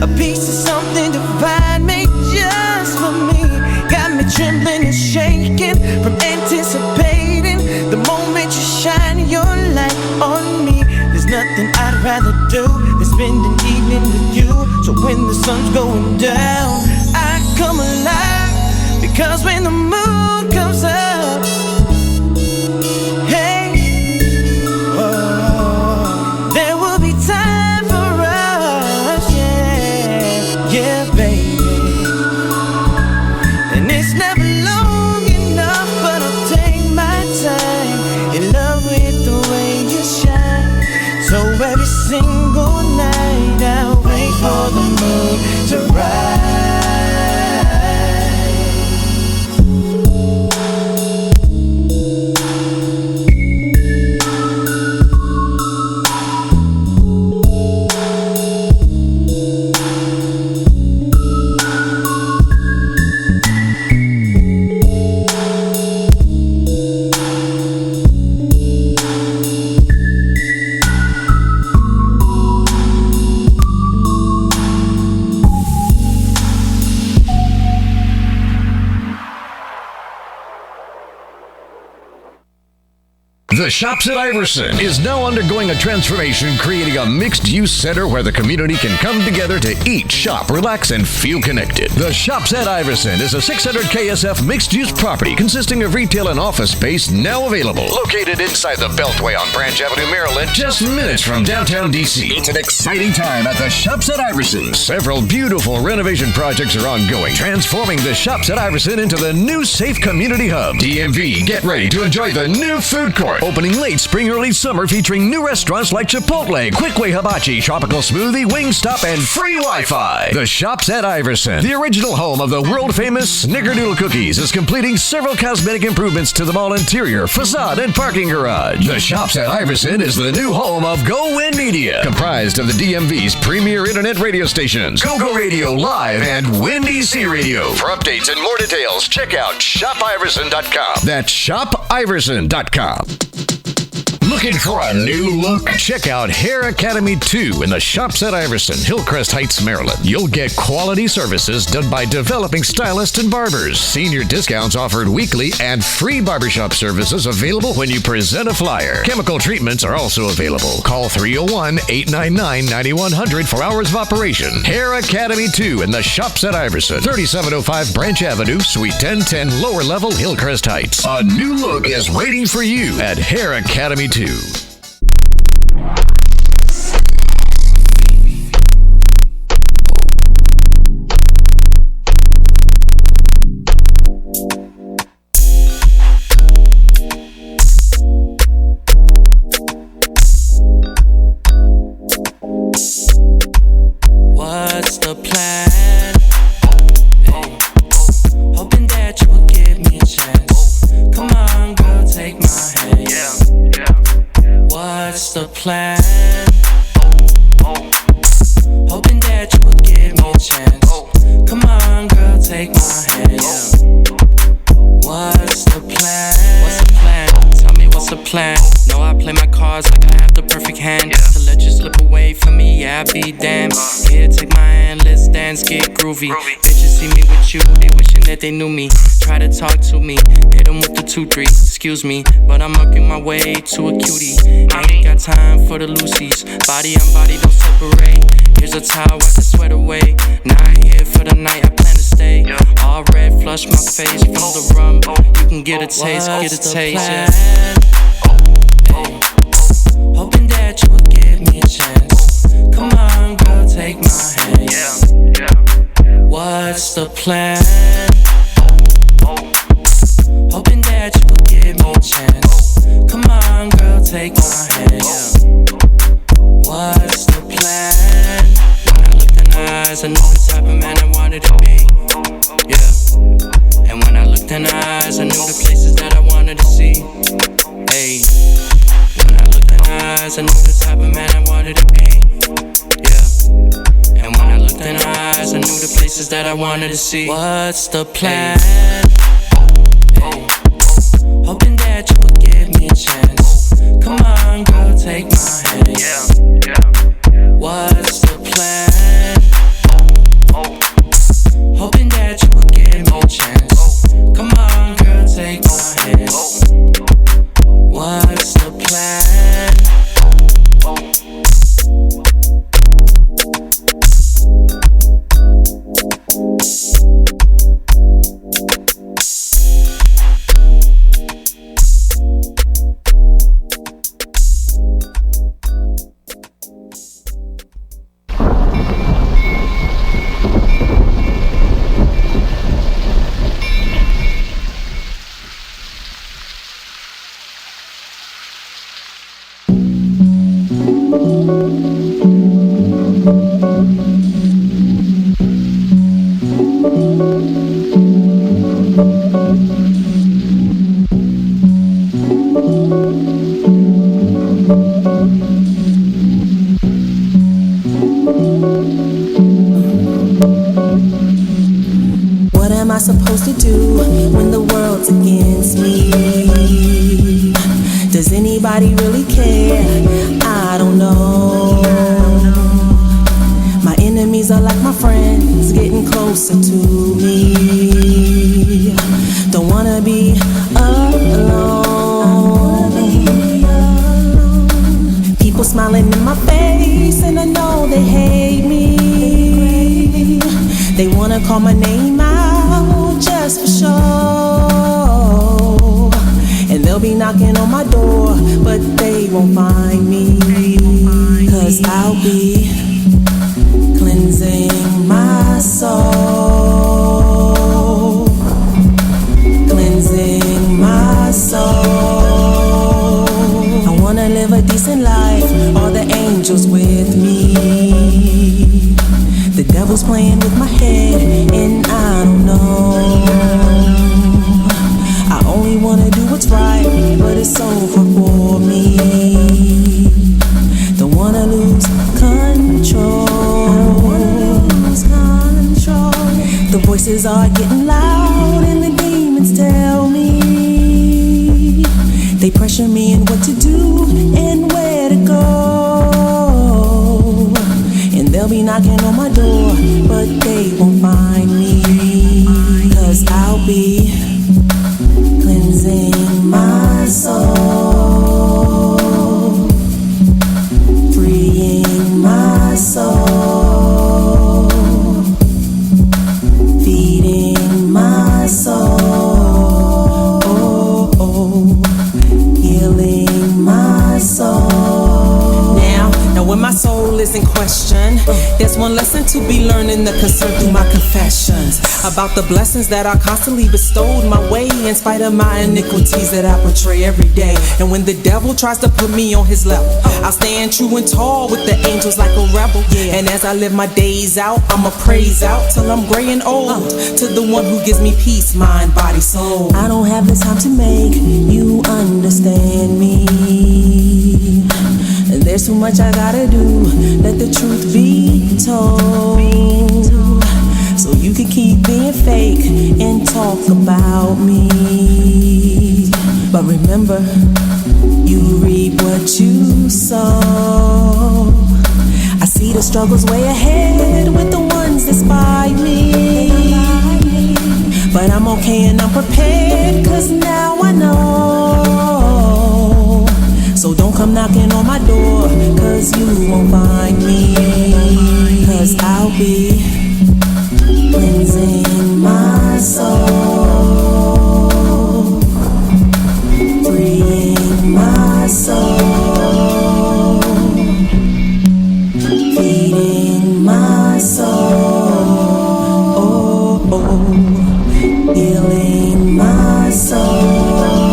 A piece of something divine made just for me. Got me trembling and shaking from anticipating the moment you shine your light on me. There's nothing I'd rather do than spend an evening with you. So when the sun's going down, I come alive. Because when the moon comes up, hey, there will be time for us, yeah, baby. And it's never long enough, but I'll take my time in love with the way you shine. So every single night I'll wait for the moon to rise. The Shops at Iverson is now undergoing a transformation, creating a mixed-use center where the community can come together to eat, shop, relax, and feel connected. The Shops at Iverson is a 600 KSF mixed-use property consisting of retail and office space now available. Located inside the Beltway on Branch Avenue, Maryland, just minutes from downtown D.C. It's an exciting time at the Shops at Iverson. Several beautiful renovation projects are ongoing, transforming the Shops at Iverson into the new safe community hub. DMV, get ready to enjoy the new food court, opening late spring, early summer, featuring new restaurants like Chipotle, Quickway Hibachi, Tropical Smoothie, Wingstop, and free Wi-Fi. The Shops at Iverson, the original home of the world-famous Snickerdoodle cookies, is completing several cosmetic improvements to the mall interior, facade, and parking garage. The Shops at Iverson is the new home of Go Win Media, comprised of the DMV's premier internet radio stations, Go Radio Live and Win DC Radio. For updates and more details, check out shopiverson.com. That's shopiverson.com. Looking for a new look? Check out Hair Academy 2 in the Shops at Iverson, Hillcrest Heights, Maryland. You'll get quality services done by developing stylists and barbers, senior discounts offered weekly, and free barbershop services available when you present a flyer. Chemical treatments are also available. Call 301-899-9100 for hours of operation. Hair Academy 2 in the Shops at Iverson, 3705 Branch Avenue, Suite 1010, lower level, Hillcrest Heights. A new look is waiting for you at Hair Academy 2. What's the plan? Hey, hoping that you will give me a chance. Come on, girl, take my hand. What's the plan? Hoping that you will give me a chance. Come on, girl, take my hand. What's the plan? What's the plan? Tell me what's the plan? No, I play my cards like I have the perfect hand. To let you slip away from me, yeah, I be damned. Here, take my hand, let's dance, get groovy. Bitches see me with you, they wishing that they knew me. Try to talk to me, hit them with the 2-3. Excuse me, but I'm working my way to a cutie. Ain't got time for the loosies. Body on body, don't separate. Here's a towel, wipe the sweat away. Not here for the night, I plan to stay. All red, flush my face from the rum. You can get a taste, get a taste. Hoping that you will give me a chance. Come on, girl, take my hand. What's the plan? Hoping that you will give me a chance. Come on, girl, take my hand. What's the plan? When I looked in her eyes, I knew the type of man I wanted to be. Yeah. And when I looked in her eyes, I knew the places that I wanted to see. Hey. When I looked in her eyes, I knew the type of man I wanted to be. Yeah. And when I looked in her eyes, I knew the places that I wanted to see. What's the plan? Hey. Hoping that you will give me a chance. Come on, girl, take my hand. What's the plan? Hoping that you will give me a chance. Come on, girl, take my hand. What's the plan? What am I supposed to do when the world's against me? Does anybody really care? I don't know. My enemies are like my friends, getting closer to me. Don't wanna be alone. People smiling in my face, and I know they hate me. They wanna call my name out just for show. And they'll be knocking on my door, but they won't find me. 'Cause I'll be cleansing my soul. Cleansing my soul. voices are getting loud and the demons tell me. They pressure me in what to do and where to go. And they'll be knocking on my door, but they won't find me. 'Cause I'll be cleansing my soul, freeing my soul, feeding my soul, healing my soul. Now when my soul is in question, there's one lesson to be learned in the concern through my confessions about the blessings that are constantly bestowed my way in spite of my iniquities that I portray every day. And when the devil tries to put me on his level, I'll stand true and tall with the angels like a rebel. And as I live my days out, I'ma praise out till I'm gray and old to the one who gives me peace, mind, body, soul. I don't have the time to make you understand me. There's too much I gotta do, let the truth be told. So you can keep being fake and talk about me. But remember, you reap what you sow. I see the struggles way ahead with the ones that spite me. But I'm okay and I'm prepared, 'cause now I know. So don't come knocking on my door, 'cause you won't find me. 'Cause I'll be cleansing my soul, freeing my soul, feeding my soul, healing my soul,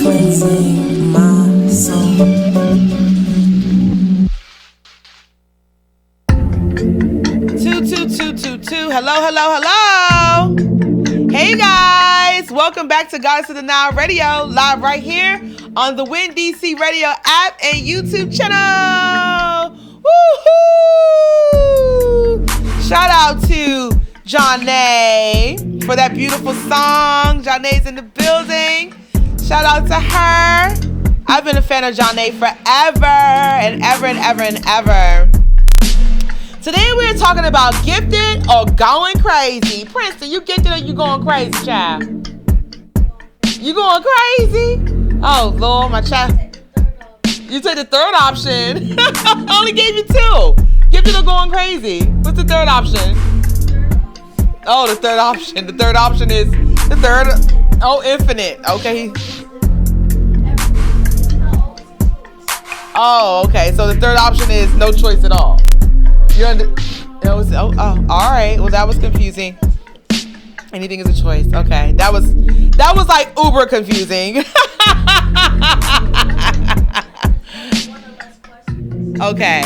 cleansing my soul. Hello. Hey guys, welcome back to Goddess of the Nile Radio, live right here on the Win DC Radio app and YouTube channel. Woohoo! Shout out to Johnny for that beautiful song. Johnny's in the building. Shout out to her. I've been a fan of Johnny forever and ever. Today we're talking about gifted or going crazy. Princeton, you gifted or you going crazy, child? You going crazy? Oh, Lord, my child. You took the third option. I only gave you two. Gifted or going crazy. What's the third option? Oh, the third option. The third option is the third. Oh, infinite. Okay. Oh, okay. So the third option is no choice at all. You're under. All right. Well, that was confusing. Anything is a choice. Okay, that was like uber confusing. Okay.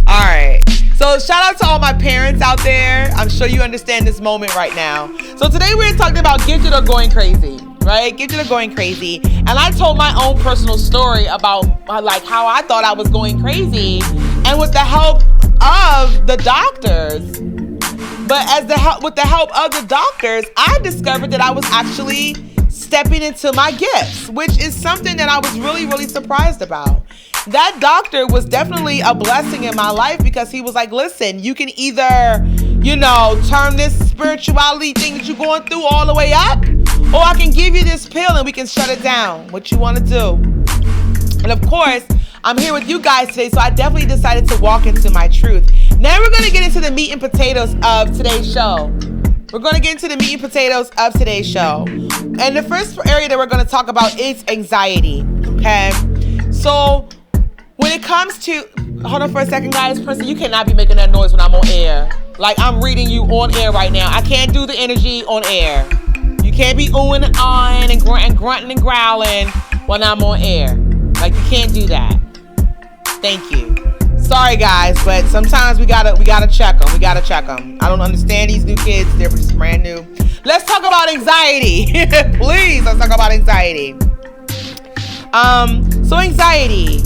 All right. So shout out to all my parents out there. I'm sure you understand this moment right now. So today we're talking about gifted or going crazy. Right? Gifted or going crazy. And I told my own personal story about like how I thought I was going crazy, and with the help of the doctors. But with the help of the doctors, I discovered that I was actually stepping into my gifts, which is something that I was really, really surprised about. That doctor was definitely a blessing in my life, because he was like, listen, you can either, turn this spirituality thing that you're going through all the way up, or I can give you this pill and we can shut it down. What you want to do? And of course, I'm here with you guys today, so I definitely decided to walk into my truth. Now we're going to get into the meat and potatoes of today's show. And the first area that we're going to talk about is anxiety, okay? So when it comes to... Hold on for a second, guys. Princeton, you cannot be making that noise when I'm on air. Like, I'm reading you on air right now. I can't do the energy on air. You can't be oohing and ahhing and grunting and growling when I'm on air. Like, you can't do that. Thank you. Sorry, guys, but sometimes we gotta check them. I don't understand these new kids. They're just brand new. Let's talk about anxiety. Please, let's talk about anxiety. So anxiety.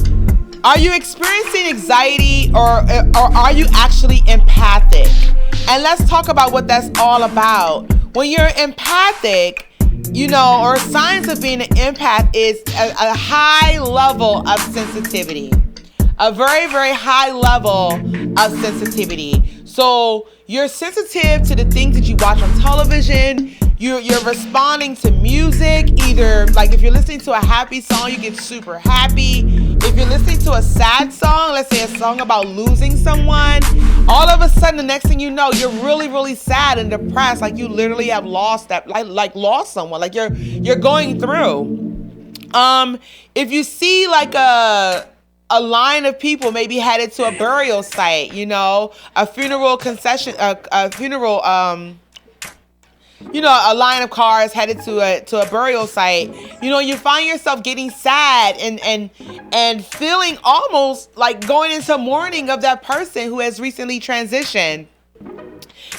Are you experiencing anxiety or are you actually empathic? And let's talk about what that's all about. When you're empathic, or signs of being an empath is a high level of sensitivity. A very, very high level of sensitivity. So you're sensitive to the things that you watch on television. You're responding to music. Either, like, if you're listening to a happy song, you get super happy. If you're listening to a sad song, let's say a song about losing someone, all of a sudden, the next thing you know, you're really, really sad and depressed. Like you literally have lost that, like lost someone. Like you're going through. If you see like a line of people maybe headed to a burial site, a funeral concession, a funeral, a line of cars headed to a burial site, you find yourself getting sad and feeling almost like going into mourning of that person who has recently transitioned.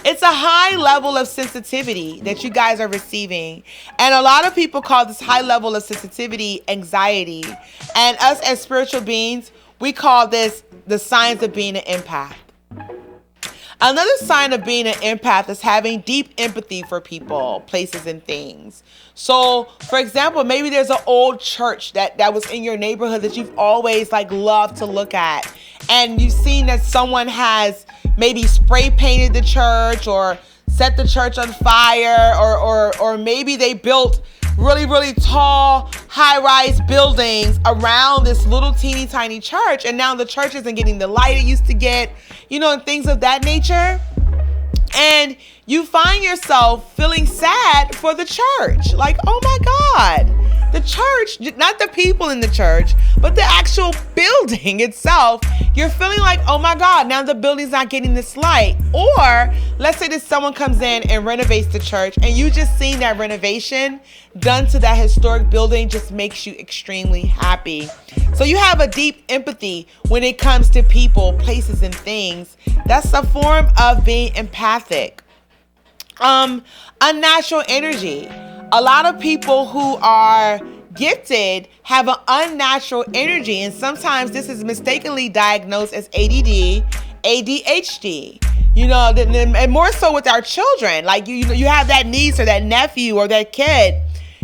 It's a high level of sensitivity that you guys are receiving. And a lot of people call this high level of sensitivity anxiety. And us as spiritual beings, we call this the signs of being an empath. Another sign of being an empath is having deep empathy for people, places, and things. So, for example, maybe there's an old church that was in your neighborhood that you've always loved to look at. And you've seen that someone has maybe spray painted the church or set the church on fire, or maybe they built really, really tall, high-rise buildings around this little teeny tiny church, and now the church isn't getting the light it used to get, and things of that nature. And you find yourself feeling sad for the church. Like, oh my God, the church, not the people in the church, but the actual building itself. You're feeling like, oh my God, now the building's not getting this light. Or let's say that someone comes in and renovates the church, and you just seen that renovation done to that historic building just makes you extremely happy. So you have a deep empathy when it comes to people, places, and things. That's a form of being empathic. Unnatural energy. A lot of people who are gifted have an unnatural energy, and sometimes this is mistakenly diagnosed as ADD, ADHD. And more so with our children. Like you have that niece or that nephew or that kid,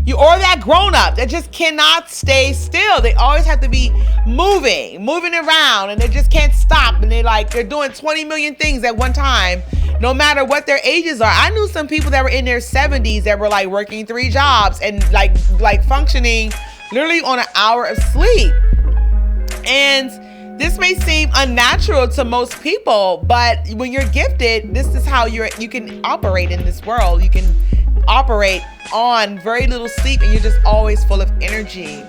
or that grown up that just cannot stay still. They always have to be moving around, and they just can't stop. And they're doing 20 million things at one time, no matter what their ages are. I knew some people that were in their 70s that were working 3 jobs and like functioning literally on an hour of sleep. And this may seem unnatural to most people, but when you're gifted, this is how you can operate in this world. You can operate on very little sleep, and you're just always full of energy,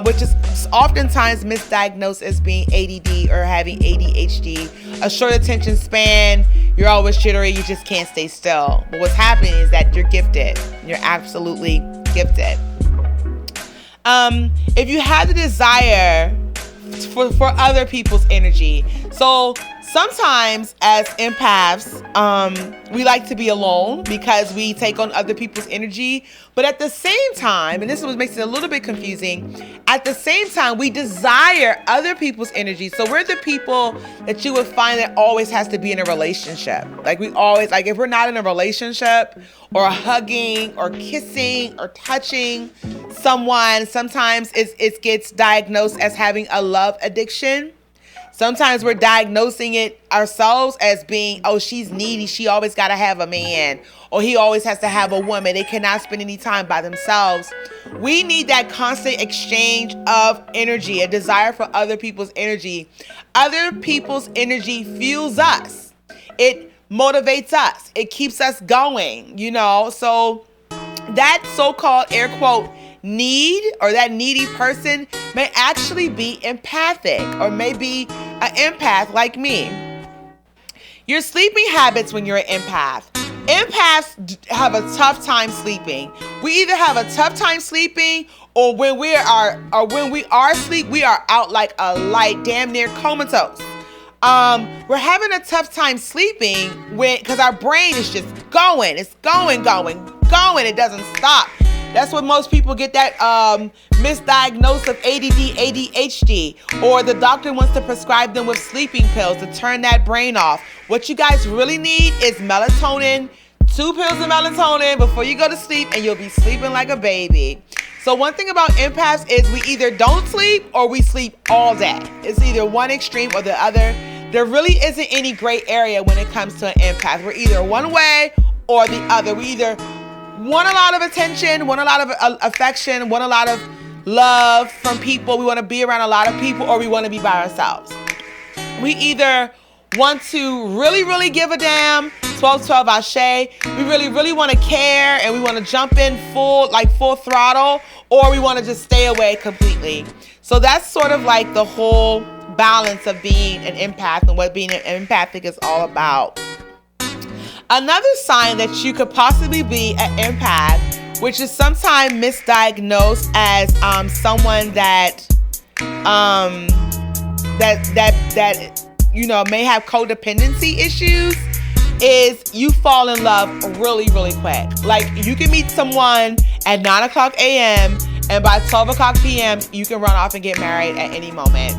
which is oftentimes misdiagnosed as being ADD or having ADHD, a short attention span. You're always jittery. You just can't stay still. But what's happening is that you're gifted. You're absolutely gifted. If you have the desire for other people's energy. So sometimes as empaths, we like to be alone because we take on other people's energy. But at the same time, and this is what makes it a little bit confusing, at the same time, we desire other people's energy. So we're the people that you would find that always has to be in a relationship. We always, if we're not in a relationship or hugging or kissing or touching someone, sometimes it gets diagnosed as having a love addiction. Sometimes we're diagnosing it ourselves as being, oh, she's needy. She always got to have a man, or he always has to have a woman. They cannot spend any time by themselves. We need that constant exchange of energy, a desire for other people's energy. Other people's energy fuels us. It motivates us. It keeps us going, So that so-called air quote need, or that needy person, may actually be empathic, or may be an empath like me. Your sleeping habits when you're an empath. Empaths have a tough time sleeping. We either have a tough time sleeping, or when we are asleep, we are out like a light, damn near comatose. We're having a tough time sleeping because our brain is just going. It's going. It doesn't stop. That's when most people get that misdiagnosed of ADD, ADHD, or the doctor wants to prescribe them with sleeping pills to turn that brain off. What you guys really need is melatonin, 2 pills of melatonin before you go to sleep, and you'll be sleeping like a baby. So one thing about empaths is we either don't sleep or we sleep all day. It's either one extreme or the other. There really isn't any gray area when it comes to an empath. We're either one way or the other. We either want a lot of attention, want a lot of affection, want a lot of love from people. We want to be around a lot of people, or we want to be by ourselves. We either want to really, really give a damn, 12-12 Ashe. We really want to care, and we want to jump in full throttle, or we want to just stay away completely. So that's sort of like the whole balance of being an empath and what being an empathic is all about. Another sign that you could possibly be an empath, which is sometimes misdiagnosed as someone that may have codependency issues, is you fall in love really, really quick. Like, you can meet someone at 9 o'clock a.m. and by 12 o'clock p.m. you can run off and get married at any moment.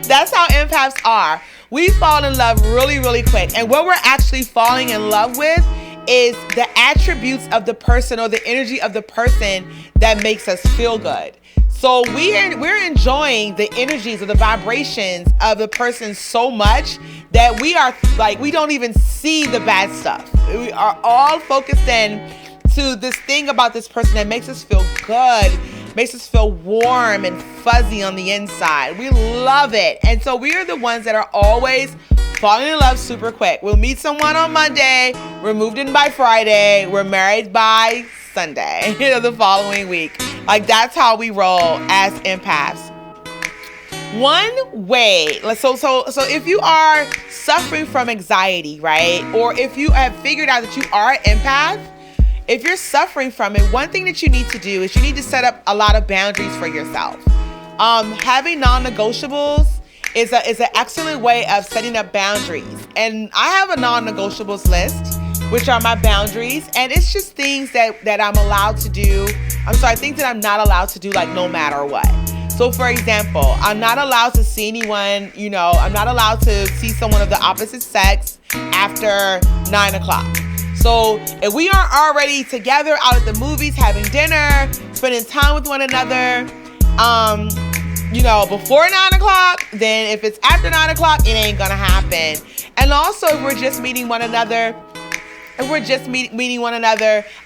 That's how empaths are. We fall in love really, really quick. And what we're actually falling in love with is the attributes of the person or the energy of the person that makes us feel good. So we're enjoying the energies or the vibrations of the person so much that we are like, we don't even see the bad stuff. We are all focused in to this thing about this person that makes us feel good, makes us feel warm and fuzzy on the inside. We love it. And so we are the ones that are always falling in love super quick. We'll meet someone on Monday, we're moved in by Friday, we're married by Sunday, the following week. Like, that's how we roll as empaths. One way, so if you are suffering from anxiety, right? Or if you have figured out that you are an empath, if you're suffering from it, one thing that you need to do is you need to set up a lot of boundaries for yourself. Having non-negotiables is an excellent way of setting up boundaries. And I have a non-negotiables list, which are my boundaries. And it's just things that I'm allowed to do. Things that I'm not allowed to do, like, no matter what. So for example, I'm not allowed to see anyone, I'm not allowed to see someone of the opposite sex after 9 o'clock. So if we aren't already together out at the movies, having dinner, spending time with one another, before 9 o'clock, then if it's after 9 o'clock, it ain't gonna happen. And also, if we're just meeting one another,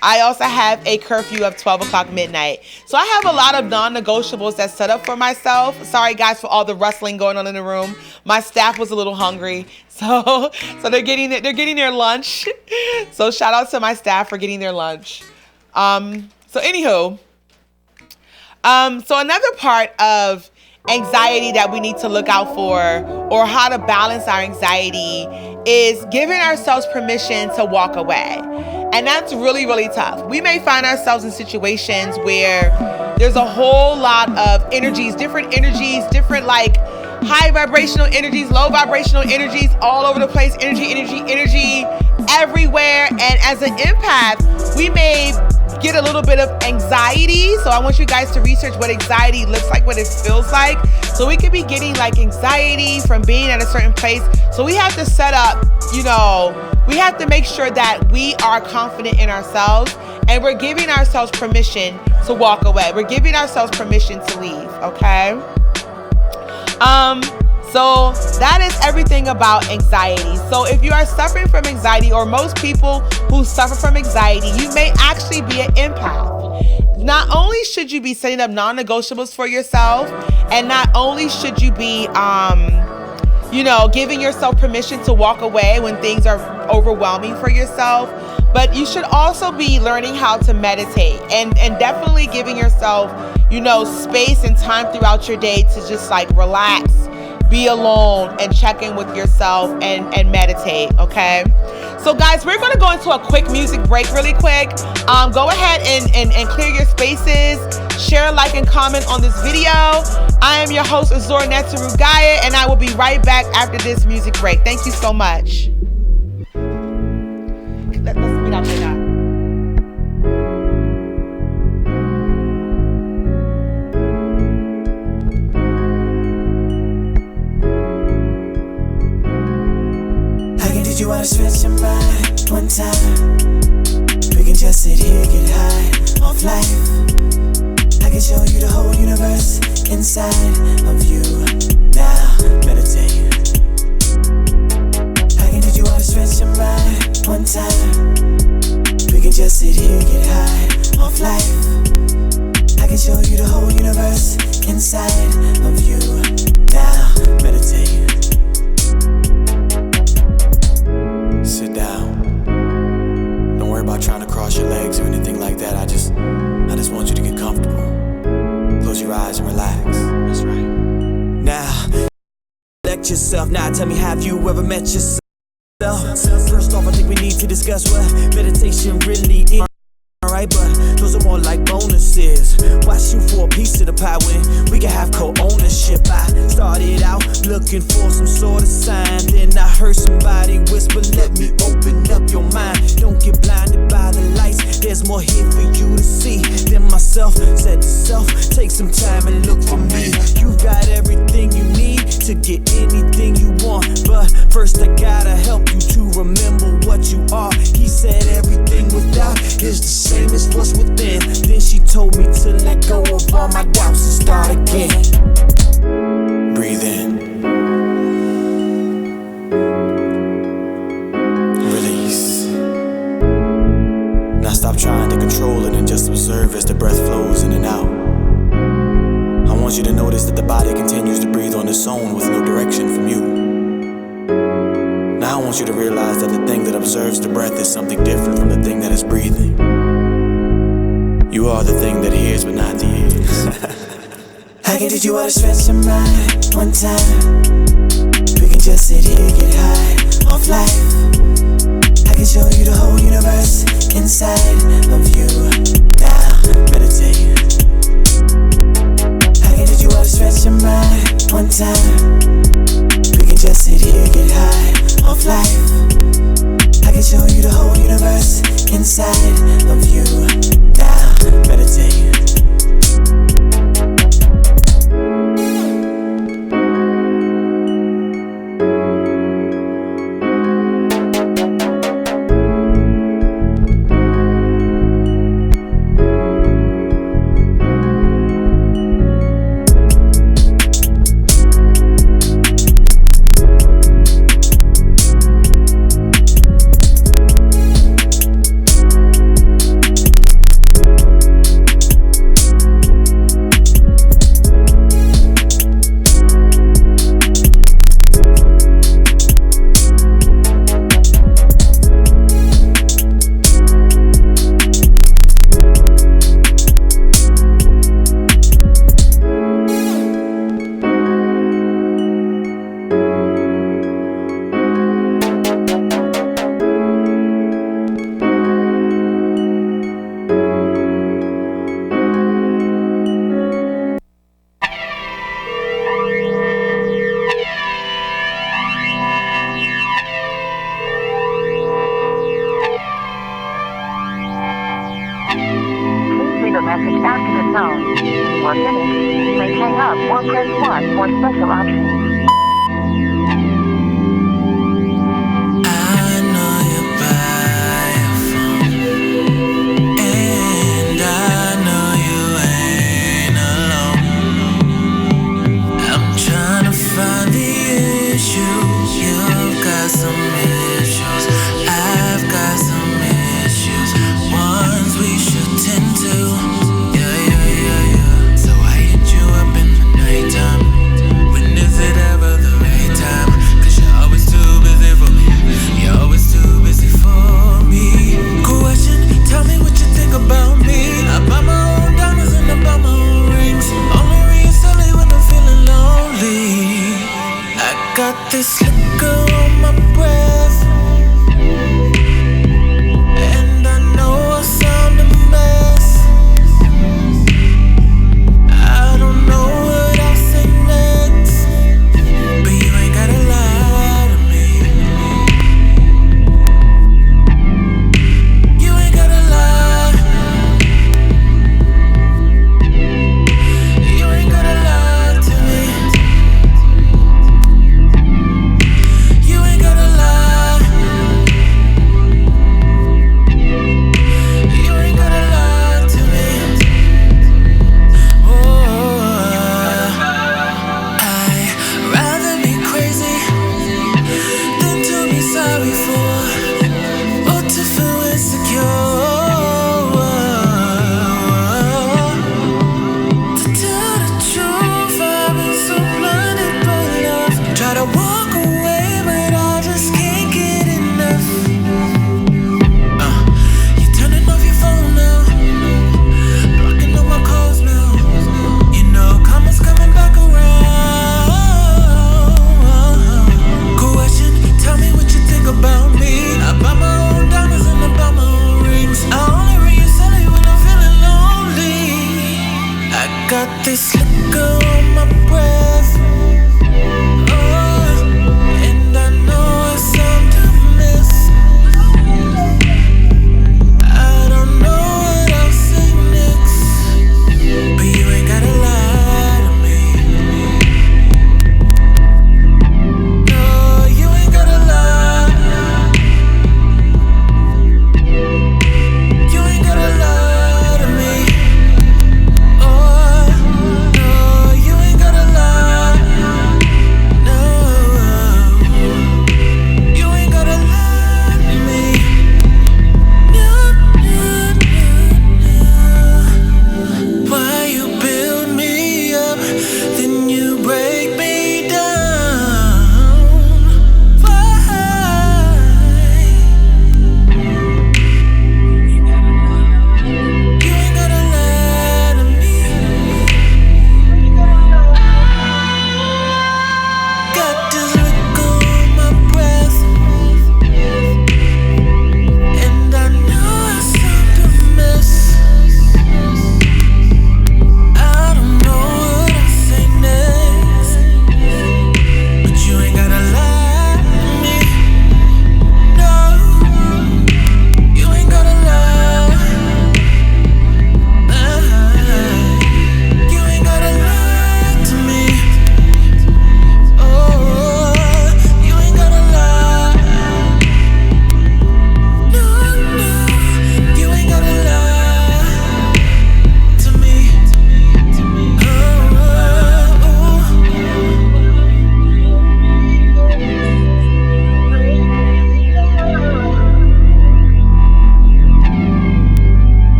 I also have a curfew of 12 o'clock midnight. So I have a lot of non-negotiables that's set up for myself. Sorry, guys, for all the rustling going on in the room. My staff was a little hungry, so they're getting their lunch. So shout out to my staff for getting their lunch. So another part of anxiety that we need to look out for, or how to balance our anxiety, is giving ourselves permission to walk away. And that's really, really tough. We may find ourselves in situations where there's a whole lot of different like high vibrational energies, low vibrational energies, all over the place, energy everywhere. And as an empath, we may get a little bit of anxiety. So I want you guys to research what anxiety looks like, what it feels like. So we could be getting like anxiety from being at a certain place. So we have to set up, we have to make sure that we are confident in ourselves and we're giving ourselves permission to walk away. We're giving ourselves permission to leave, okay? So that is everything about anxiety. So if you are suffering from anxiety, or most people who suffer from anxiety, you may actually be an empath. Not only should you be setting up non-negotiables for yourself, and not only should you be, giving yourself permission to walk away when things are overwhelming for yourself, but you should also be learning how to meditate and definitely giving yourself, space and time throughout your day to just like relax, be alone, and check in with yourself and meditate, okay? So guys, we're gonna go into a quick music break really quick. Go ahead and clear your spaces, share, like, and comment on this video. I am your host, Azor Netarugaya, and I will be right back after this music break. Thank you so much. Let's speed up right now. teach you how to stretch your mind one time. We can just sit here, get high off life. I can show you the whole universe inside of you. Now, meditate. I can teach you how to stretch your mind one time. We can just sit here, get high off life. I can show you the whole universe inside of you. Now, meditate. Sit down. Don't worry about trying to cross your legs or anything like that. I just want you to get comfortable. Close your eyes and relax. That's right. Now, collect yourself. Now tell me, have you ever met yourself? First off, I think we need to discuss what meditation really is. Alright, but those are more like bonuses. Why shoot for a piece of the pie when we can have co-ownership? I started out looking for some sort of sign. Then I heard somebody whisper, let me open up your mind. Don't get blinded by the lights. There's more here for you to see than myself. Said to self, take some time and look for me. You got everything you need to get anything you want. But first I gotta help you to remember what you are. He said everything without is the same as what's within. Then she told me to let go of all my doubts and start again. Breathe in. Release. Now stop trying to control it and just observe as the breath flows in and out. I want you to notice that the body continues to breathe on its own with no direction from you. Now I want you to realize that the thing that observes the breath is something different from the thing that is breathing. You are the thing that hears but not the ears. I can teach you how to stretch your mind one time. We can just sit here, get high off life. I can show you the whole universe inside of you. Now, meditate. I can teach you how to stretch your mind one time. We can just sit here, get high off life. I can show you the whole universe inside of you. Now, meditate. So I hit you up in the nighttime. When is it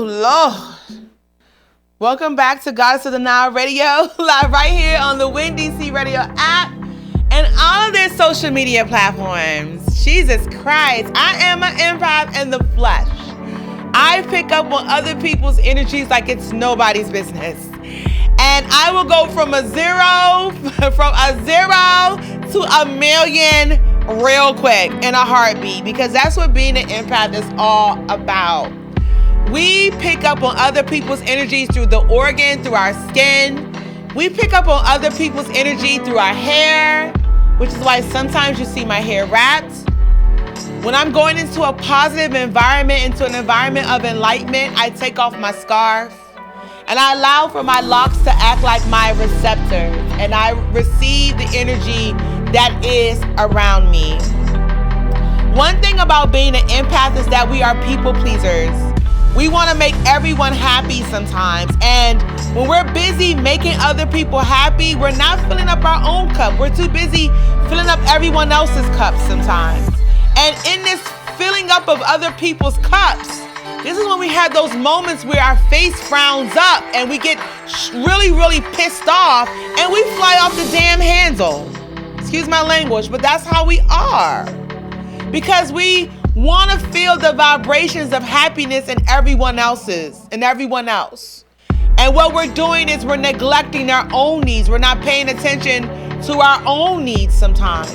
Lord. Welcome back to Goddess of the Nile Radio, live right here on the WinDC Radio app and all of their social media platforms. Jesus Christ, I am an empath in the flesh. I pick up on other people's energies like it's nobody's business. And I will go from a zero to a million real quick in a heartbeat, because that's what being an empath is all about. We pick up on other people's energies through the organ, through our skin. We pick up on other people's energy through our hair, which is why sometimes you see my hair wrapped. When I'm going into a positive environment, into an environment of enlightenment, I take off my scarf and I allow for my locks to act like my receptors, and I receive the energy that is around me. One thing about being an empath is that we are people pleasers. We want to make everyone happy sometimes, and when we're busy making other people happy, we're not filling up our own cup. We're too busy filling up everyone else's cups sometimes. And in this filling up of other people's cups, this is when we have those moments where our face frowns up and we get really, really pissed off and we fly off the damn handle. Excuse my language, but that's how we are. Because we want to feel the vibrations of happiness in everyone else. And what we're doing is we're neglecting our own needs. We're not paying attention to our own needs sometimes.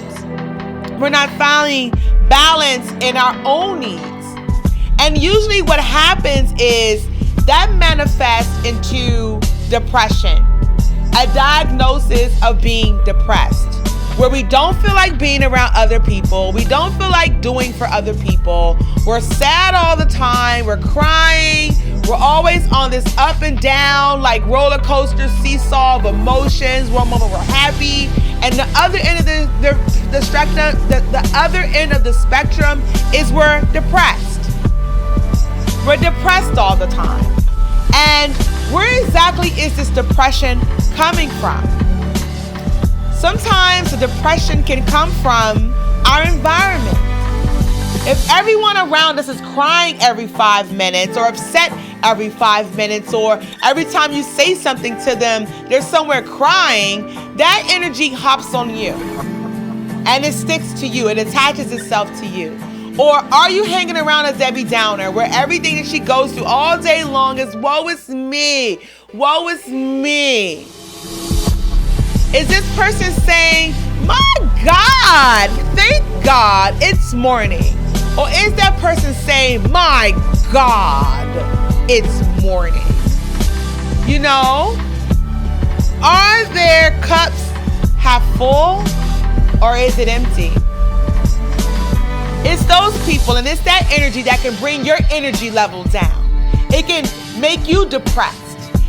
We're not finding balance in our own needs. And usually what happens is that manifests into depression, a diagnosis of being depressed, where we don't feel like being around other people. We don't feel like doing for other people. We're sad all the time. We're crying. We're always on this up and down, like roller coaster seesaw of emotions. One moment we're happy, and the other end of the spectrum is we're depressed. We're depressed all the time. And where exactly is this depression coming from? Sometimes the depression can come from our environment. If everyone around us is crying every 5 minutes or upset every 5 minutes, or every time you say something to them, they're somewhere crying, that energy hops on you and it sticks to you. It attaches itself to you. Or are you hanging around a Debbie Downer where everything that she goes through all day long is woe is me, woe is me? Is this person saying, my God, thank God it's morning? Or is that person saying, my God, it's morning? You know, are their cups half full or is it empty? It's those people and it's that energy that can bring your energy level down. It can make you depressed.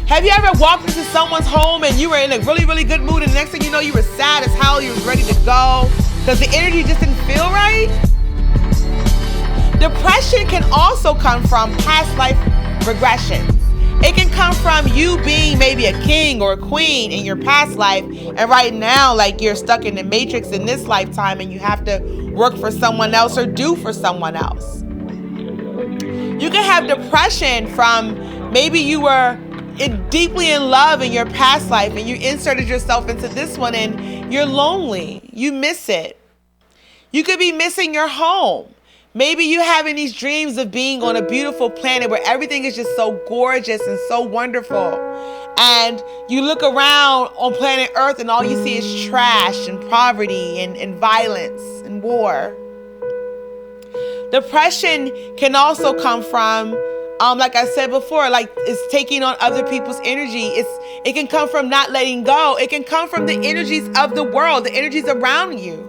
Have you ever walked into someone's home and you were in a really, really good mood, and the next thing you know, you were sad as hell, you were ready to go because the energy just didn't feel right? Depression can also come from past life regressions. It can come from you being maybe a king or a queen in your past life, and right now, like, you're stuck in the matrix in this lifetime and you have to work for someone else or do for someone else. You can have depression from maybe you were deeply in love in your past life and you inserted yourself into this one and you're lonely. You miss it. You could be missing your home. Maybe you having these dreams of being on a beautiful planet where everything is just so gorgeous and so wonderful. And you look around on planet Earth and all you see is trash and poverty and violence and war. Depression can also come from, like I said before, like it's taking on other people's energy. It can come from not letting go. It can come from the energies of the world, the energies around you.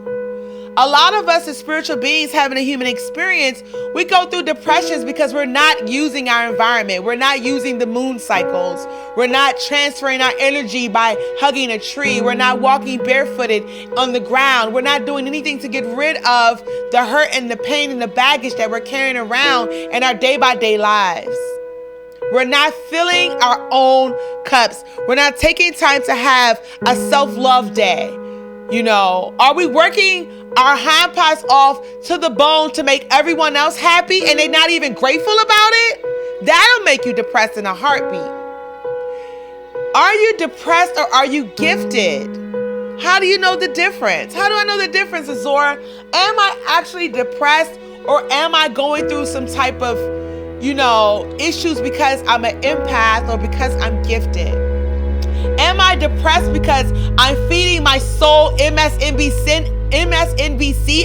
A lot of us as spiritual beings having a human experience, we go through depressions because we're not using our environment. We're not using the moon cycles. We're not transferring our energy by hugging a tree. We're not walking barefooted on the ground. We're not doing anything to get rid of the hurt and the pain and the baggage that we're carrying around in our day-by-day lives. We're not filling our own cups. We're not taking time to have a self-love day. You know, are we working our hind parts off to the bone to make everyone else happy and they're not even grateful about it? That'll make you depressed in a heartbeat. Are you depressed or are you gifted? How do you know the difference? How do I know the difference, Azora? Am I actually depressed or am I going through some type of, issues because I'm an empath or because I'm gifted? Am I depressed because I'm feeding my soul MSNBC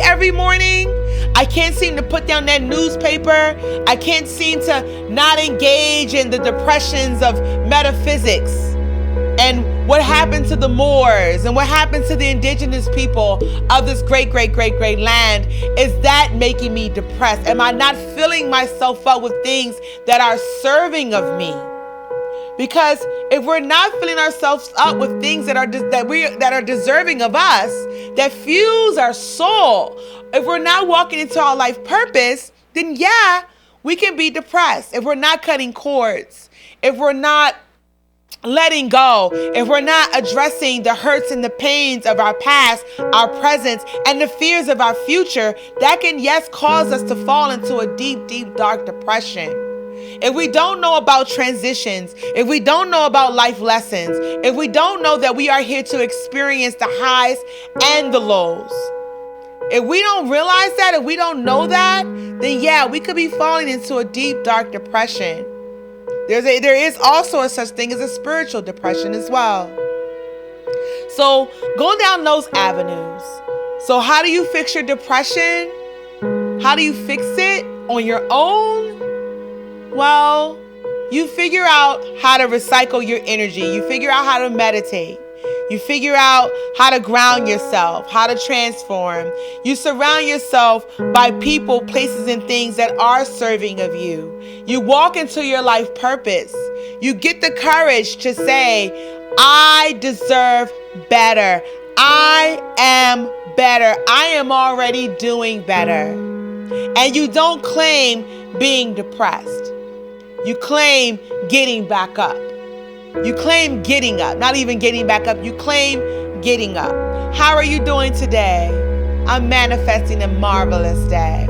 every morning? I can't seem to put down that newspaper. I can't seem to not engage in the depressions of metaphysics and what happened to the Moors and what happened to the indigenous people of this great, great, great, great land. Is that making me depressed? Am I not filling myself up with things that are serving of me? Because if we're not filling ourselves up with things that are deserving of us, that fuels our soul, if we're not walking into our life purpose, then yeah, we can be depressed. If we're not cutting cords, if we're not letting go, if we're not addressing the hurts and the pains of our past, our present, and the fears of our future, that can, yes, cause us to fall into a deep, deep, dark depression. If we don't know about transitions, if we don't know about life lessons, if we don't know that we are here to experience the highs and the lows, if we don't realize that, if we don't know that, then yeah, we could be falling into a deep, dark depression. There is also a such thing as a spiritual depression as well. So go down those avenues. So how do you fix your depression? How do you fix it on your own? Well, you figure out how to recycle your energy. You figure out how to meditate. You figure out how to ground yourself, how to transform. You surround yourself by people, places, and things that are serving of you. You walk into your life purpose. You get the courage to say, I deserve better. I am better. I am already doing better. And you don't claim being depressed. You claim getting back up. You claim getting up, not even getting back up. You claim getting up. How are you doing today? I'm manifesting a marvelous day.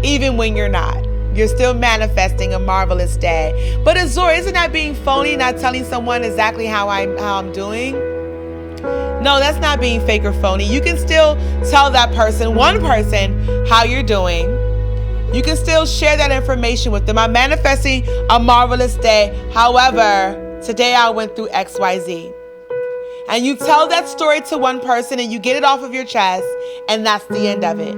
Even when you're not, you're still manifesting a marvelous day. But Azora, isn't that being phony, not telling someone exactly how I'm doing? No, that's not being fake or phony. You can still tell that person, one person, how you're doing. You can still share that information with them. I'm manifesting a marvelous day. However, today I went through XYZ. And you tell that story to one person and you get it off of your chest, and that's the end of it.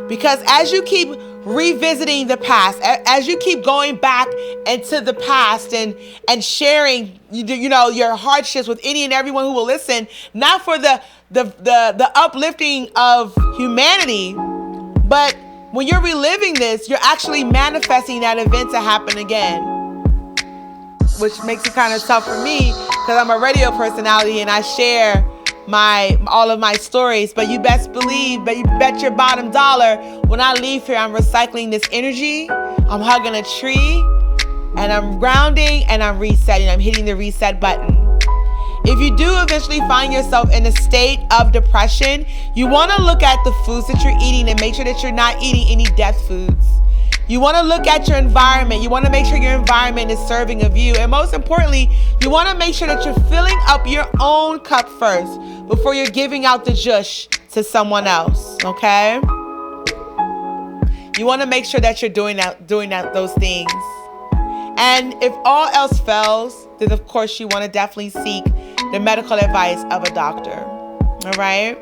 Because as you keep revisiting the past, as you keep going back into the past and sharing, your hardships with any and everyone who will listen, not for the uplifting of humanity, but when you're reliving this, you're actually manifesting that event to happen again, which makes it kind of tough for me because I'm a radio personality and I share all of my stories. But you best believe, but you bet your bottom dollar, when I leave here, I'm recycling this energy. I'm hugging a tree and I'm grounding and I'm resetting. I'm hitting the reset button. If you do eventually find yourself in a state of depression, you want to look at the foods that you're eating and make sure that you're not eating any death foods. You want to look at your environment. You want to make sure your environment is serving of you. And most importantly, you want to make sure that you're filling up your own cup first before you're giving out the juice to someone else, okay? You want to make sure that you're doing those things. And if all else fails, then of course you want to definitely seek the medical advice of a doctor. All right?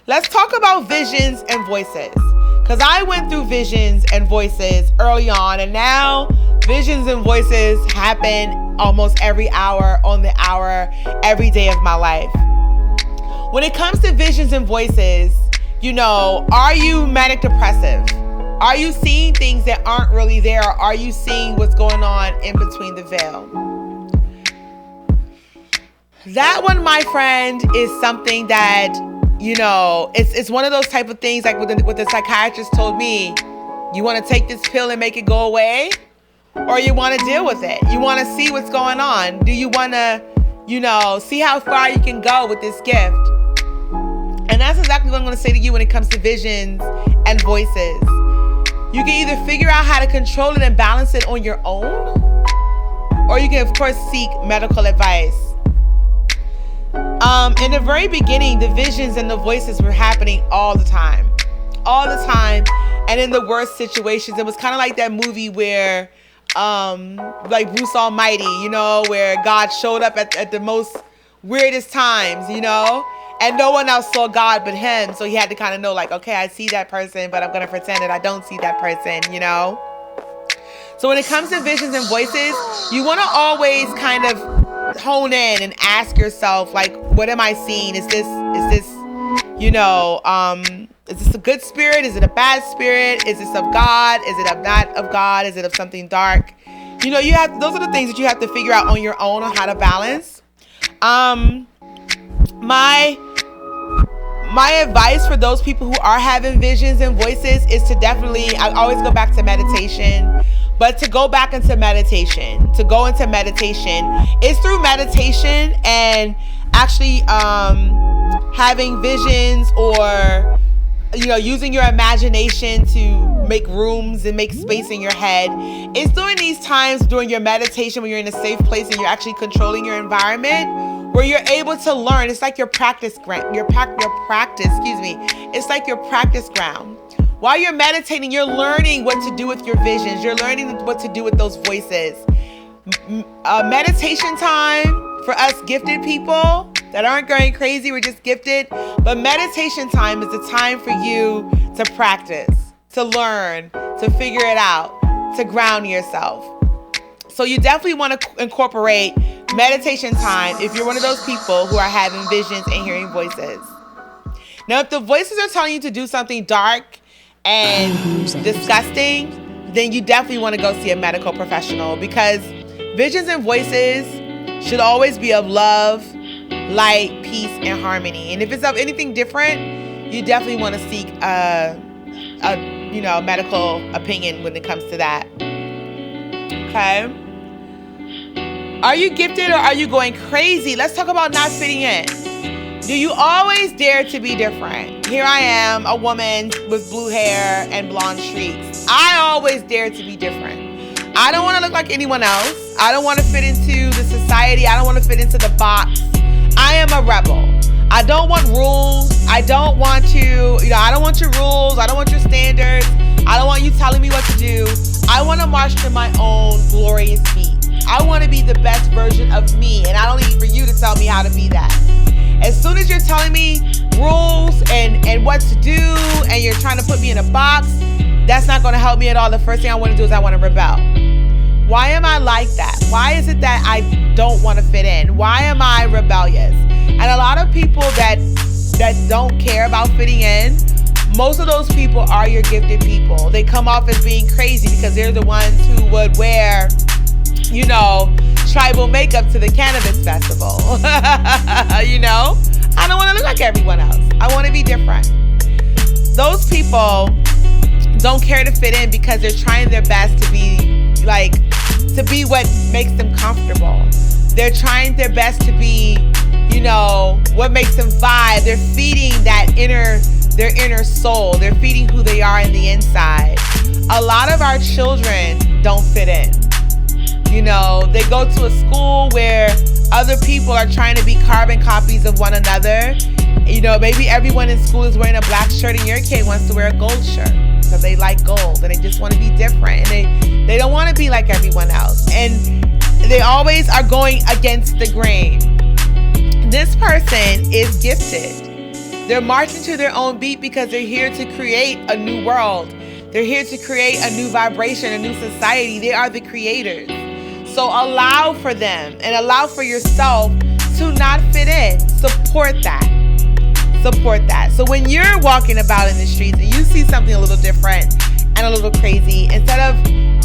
Let's talk about visions and voices. Because I went through visions and voices early on, and now visions and voices happen almost every hour on the hour, every day of my life. When it comes to visions and voices, are you manic depressive? Are you seeing things that aren't really there? Or are you seeing what's going on in between the veil? That one, my friend, is something that, it's one of those type of things like what the psychiatrist told me. You want to take this pill and make it go away? Or you want to deal with it? You want to see what's going on? Do you want to, see how far you can go with this gift? And that's exactly what I'm going to say to you when it comes to visions and voices. You can either figure out how to control it and balance it on your own, or you can, of course, seek medical advice. In the very beginning, the visions and the voices were happening all the time, and in the worst situations. It was kind of like that movie where, like Bruce Almighty, you know, where God showed up at the most weirdest times, you know, and no one else saw God but him. So he had to kind of know, like, okay, I see that person, but I'm going to pretend that I don't see that person, you know. So when it comes to visions and voices, you want to always kind of hone in and ask yourself, like, what am I seeing? Is this, you know, is this a good spirit? Is it a bad spirit? Is this of God? Is it of not of God? Is it of something dark? You know, those are the things that you have to figure out on your own on how to balance. My advice for those people who are having visions and voices is to definitely, I always go back to meditation, but to go back into meditation, to go into meditation, it's through meditation and actually having visions, or, you know, using your imagination to make rooms and make space in your head. It's during these times, during your meditation, when you're in a safe place and you're actually controlling your environment, where you're able to learn. It's like your practice ground. It's like your practice ground. While you're meditating, you're learning what to do with your visions. You're learning what to do with those voices. Meditation time for us gifted people that aren't going crazy, we're just gifted. But meditation time is the time for you to practice, to learn, to figure it out, to ground yourself. So you definitely want to incorporate meditation time if you're one of those people who are having visions and hearing voices. Now, if the voices are telling you to do something dark and disgusting, then you definitely want to go see a medical professional, because visions and voices should always be of love, light, peace, and harmony. And if it's of anything different, you definitely want to seek a medical opinion when it comes to that. Okay. Are you gifted or are you going crazy? Let's talk about not fitting in. Do you always dare to be different? Here I am, a woman with blue hair and blonde streaks. I always dare to be different. I don't want to look like anyone else. I don't want to fit into the society. I don't want to fit into the box. I am a rebel. I don't want rules. I don't want your rules. I don't want your standards. I don't want you telling me what to do. I want to march to my own glorious beat. I want to be the best version of me, and I don't need for you to tell me how to be that. As soon as you're telling me rules and what to do, and you're trying to put me in a box, that's not going to help me at all. The first thing I want to do is I want to rebel. Why am I like that? Why is it that I don't want to fit in? Why am I rebellious? And a lot of people that don't care about fitting in, most of those people are your gifted people. They come off as being crazy because they're the ones who would wear, you know, tribal makeup to the cannabis festival. You know, I don't want to look like everyone else. I want to be different. Those people don't care to fit in because they're trying their best to be what makes them comfortable. They're trying their best to be, you know, what makes them vibe. They're feeding their inner soul. They're feeding who they are in the inside. A lot of our children don't fit in. You know, they go to a school where other people are trying to be carbon copies of one another. You know, maybe everyone in school is wearing a black shirt and your kid wants to wear a gold shirt because they like gold and they just want to be different, and they don't want to be like everyone else, and they always are going against the grain. This person is gifted. They're marching to their own beat because they're here to create a new world. They're here to create a new vibration, a new society. They are the creators. So allow for them and allow for yourself to not fit in. Support that. Support that. So when you're walking about in the streets and you see something a little different and a little crazy, instead of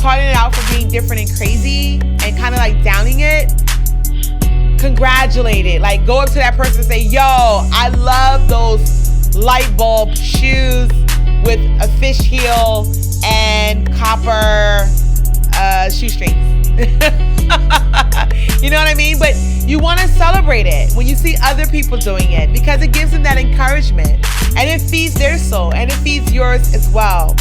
calling it out for being different and crazy and kind of like downing it, congratulate it. Like, go up to that person and say, yo, I love those light bulb shoes with a fish heel and copper shoestrings. You know what I mean? But you want to celebrate it when you see other people doing it, because it gives them that encouragement and it feeds their soul and it feeds yours as well.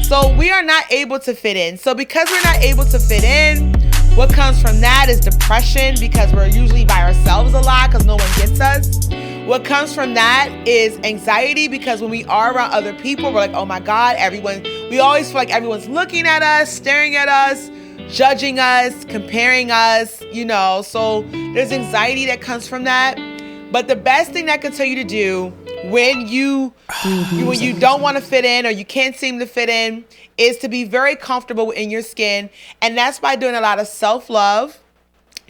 So we are not able to fit in. So because we're not able to fit in, what comes from that is depression, because we're usually by ourselves a lot because no one gets us. What comes from that is anxiety, because when we are around other people, we're like, oh my God, we always feel like everyone's looking at us, staring at us, judging us, comparing us, so there's anxiety that comes from that. But the best thing that I can tell you to do when you don't want to fit in or you can't seem to fit in is to be very comfortable in your skin. And that's by doing a lot of self-love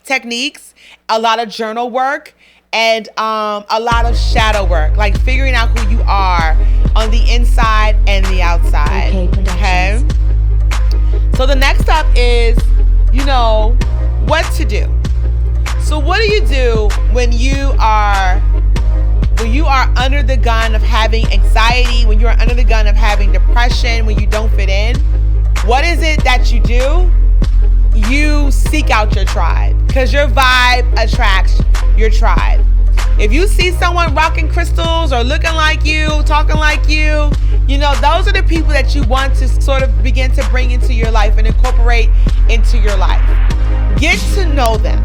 techniques, a lot of journal work, and a lot of shadow work, like figuring out who you are on the inside and the outside. Okay? So the next step is, what to do. So what do you do when you are under the gun of having anxiety, when you are under the gun of having depression, when you don't fit in? What is it that you do? You seek out your tribe, because your vibe attracts your tribe. If you see someone rocking crystals or looking like you, talking like you, those are the people that you want to sort of begin to bring into your life and incorporate into your life. Get to know them.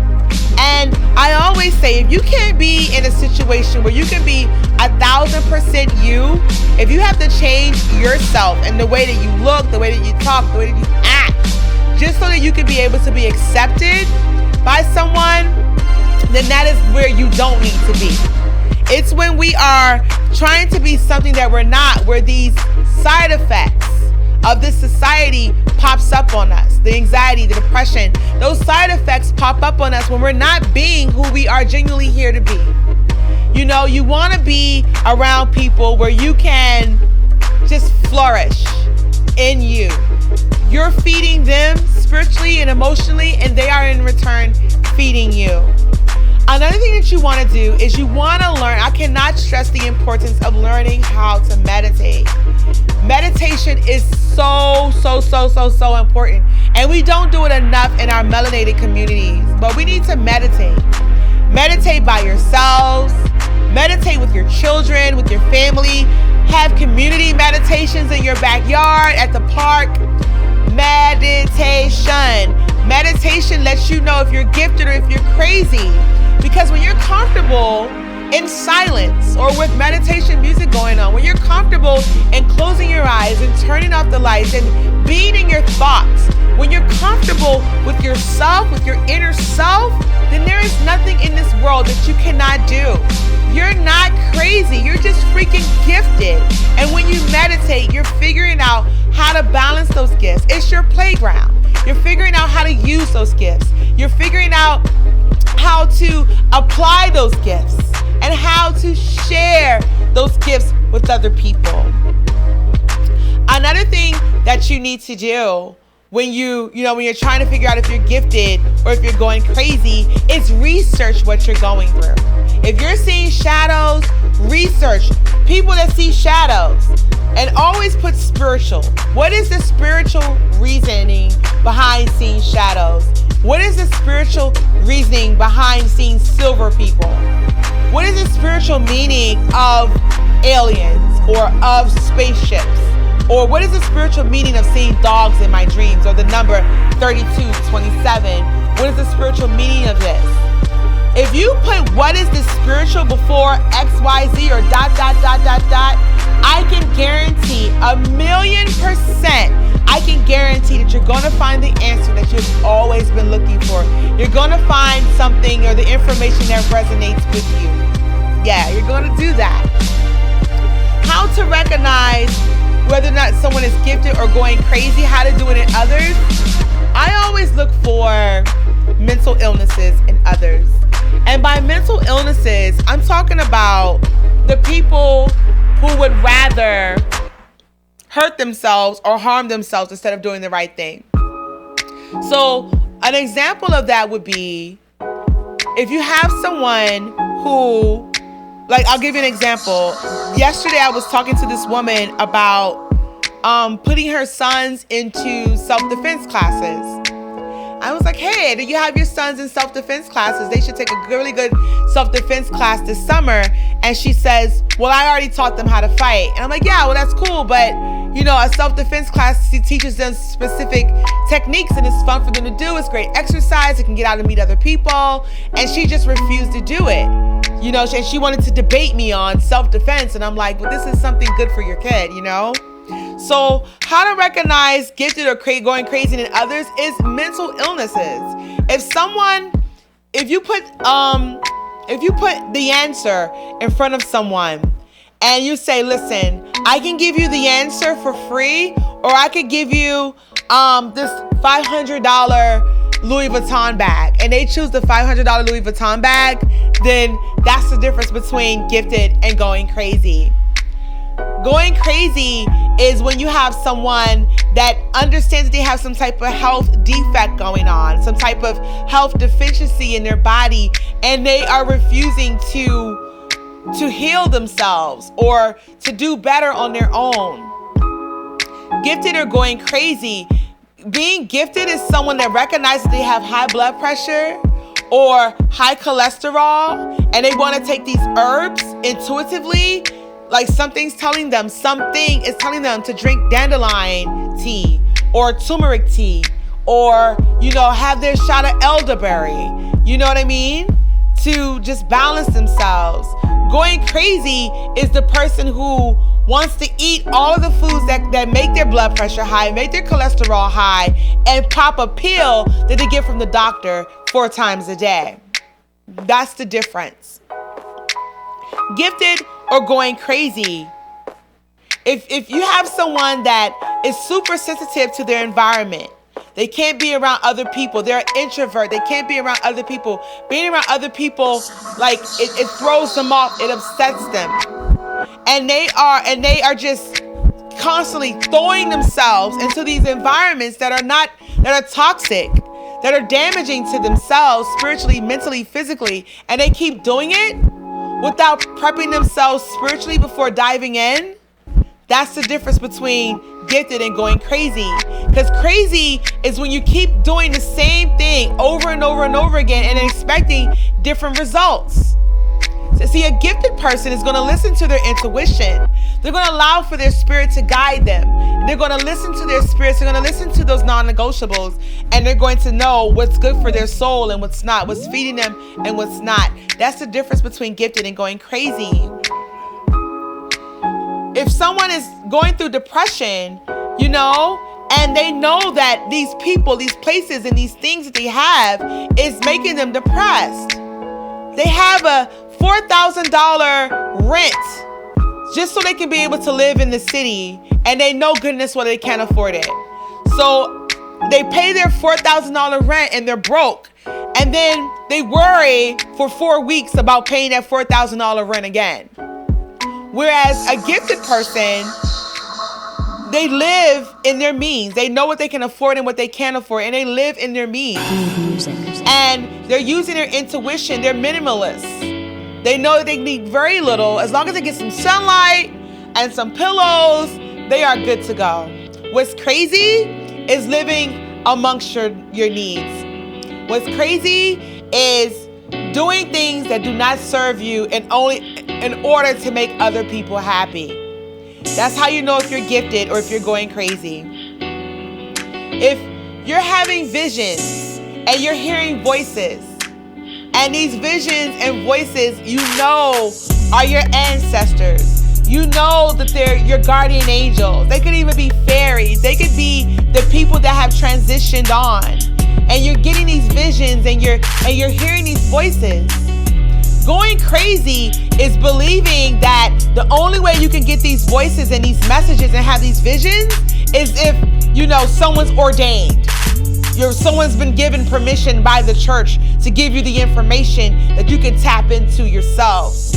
And I always say, if you can't be in a situation where you can be 1,000% you, if you have to change yourself and the way that you look, the way that you talk, the way that you act, just so that you can be able to be accepted by someone, then that is where you don't need to be. It's when we are trying to be something that we're not, where these side effects of this society pops up on us. The anxiety, the depression, those side effects pop up on us when we're not being who we are genuinely here to be. You want to be around people where you can just flourish in you. You're feeding them spiritually and emotionally, and they are in return feeding you. Another thing that you want to do is you want to learn. I cannot stress the importance of learning how to meditate. Meditation is so important. And we don't do it enough in our melanated communities. But we need to meditate. Meditate by yourselves. Meditate with your children, with your family. Have community meditations in your backyard, at the park. Meditation. Meditation lets you know if you're gifted or if you're crazy. Because when you're comfortable in silence or with meditation music going on, when you're comfortable in closing your eyes and turning off the lights and being in your thoughts, when you're comfortable with yourself, with your inner self, then there is nothing in this world that you cannot do. You're not crazy. You're just freaking gifted. And when you meditate, you're figuring out how to balance those gifts. It's your playground. You're figuring out how to use those gifts. You're figuring out how to apply those gifts and how to share those gifts with other people. Another thing that you need to do when you're trying to figure out if you're gifted or if you're going crazy is research what you're going through. If you're seeing shadows, research people that see shadows, and always put spiritual. What is the spiritual reasoning behind seeing shadows? What is the spiritual reasoning behind seeing silver people? What is the spiritual meaning of aliens or of spaceships? Or what is the spiritual meaning of seeing dogs in my dreams, or the number 3227? What is the spiritual meaning of this? If you put what is the spiritual before XYZ or ... I can guarantee 1,000,000%, I can guarantee that you're going to find the answer that you've always been looking for. You're going to find something or the information that resonates with you. Yeah, you're going to do that. How to recognize whether or not someone is gifted or going crazy, how to do it in others. I always look for mental illnesses in others. And by mental illnesses, I'm talking about the people who would rather hurt themselves or harm themselves instead of doing the right thing. So an example of that would be if you have someone who, like, I'll give you an example. Yesterday I was talking to this woman about putting her sons into self-defense classes. I was like, hey, do you have your sons in self-defense classes? They should take a really good self-defense class this summer. And she says, well, I already taught them how to fight. And I'm like, yeah, well, that's cool. But, a self-defense class teaches them specific techniques, and it's fun for them to do. It's great exercise. It can get out and meet other people. And she just refused to do it. And she wanted to debate me on self-defense. And I'm like, well, this is something good for your kid, So how to recognize gifted or going crazy in others is mental illnesses. If you put the answer in front of someone and you say, listen, I can give you the answer for free, or I could give you this $500 Louis Vuitton bag, and they choose the $500 Louis Vuitton bag, then that's the difference between gifted and going crazy. Going crazy is when you have someone that understands that they have some type of health defect going on, some type of health deficiency in their body, and they are refusing to heal themselves or to do better on their own. Gifted or going crazy. Being gifted is someone that recognizes they have high blood pressure or high cholesterol, and they want to take these herbs intuitively. Like something is telling them to drink dandelion tea or turmeric tea, or, have their shot of elderberry. You know what I mean? To just balance themselves. Going crazy is the person who wants to eat all of the foods that make their blood pressure high, make their cholesterol high, and pop a pill that they get from the doctor 4 times a day. That's the difference. Gifted or going crazy. If you have someone that is super sensitive to their environment, they can't be around other people. They're an introvert. They can't be around other people. Being around other people, like it throws them off. It upsets them. And they are just constantly throwing themselves into these environments that are toxic, that are damaging to themselves spiritually, mentally, physically, and they keep doing it without prepping themselves spiritually before diving in. That's the difference between gifted and going crazy. Because crazy is when you keep doing the same thing over and over and over again and expecting different results. So, see, a gifted person is going to listen to their intuition. They're going to allow for their spirit to guide them. They're going to listen to their spirits. They're going to listen to those non-negotiables, and they're going to know what's good for their soul and what's not, what's feeding them and what's not. That's the difference between gifted and going crazy. If someone is going through depression, and they know that these people, these places, and these things that they have is making them depressed. They have a $4,000 rent just so they can be able to live in the city, and they know goodness well they can't afford it. So they pay their $4,000 rent and they're broke, and then they worry for 4 weeks about paying that $4,000 rent again. Whereas a gifted person, they live in their means. They know what they can afford and what they can't afford, and they live in their means. And they're using their intuition. They're minimalists. They know that they need very little. As long as they get some sunlight and some pillows, they are good to go. What's crazy is living amongst your needs. What's crazy is doing things that do not serve you and only in order to make other people happy. That's how you know if you're gifted or if you're going crazy. If you're having visions and you're hearing voices, and these visions and voices are your ancestors. You know that they're your guardian angels. They could even be fairies. They could be the people that have transitioned on. And you're getting these visions and you're hearing these voices. Going crazy is believing that the only way you can get these voices and these messages and have these visions is if, someone's ordained. Someone's been given permission by the church to give you the information that you can tap into yourselves.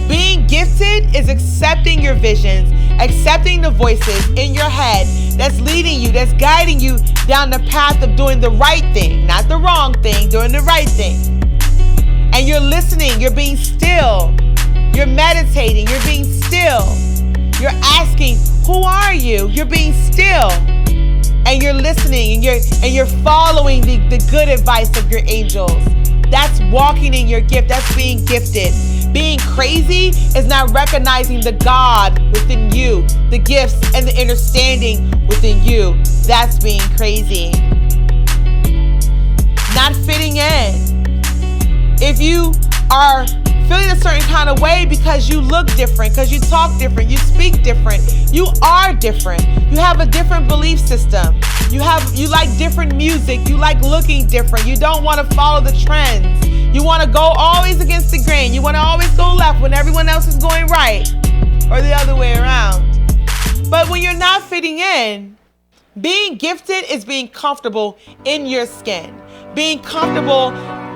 Being gifted is accepting your visions, accepting the voices in your head that's leading you, that's guiding you down the path of doing the right thing, not the wrong thing, doing the right thing. And you're listening, you're being still, you're meditating, you're being still. You're asking, who are you? You're being still. And you're listening and you're following the good advice of your angels. That's walking in your gift. That's being gifted. Being crazy is not recognizing the God within you, the gifts and the understanding within you. That's being crazy. Not fitting in. If you are feeling a certain kind of way because you look different, because you talk different, you speak different, you are different. You have a different belief system. You like different music. You like looking different. You don't want to follow the trends. You want to go always against the grain. You want to always go left when everyone else is going right, or the other way around. But when you're not fitting in, being gifted is being comfortable in your skin, being comfortable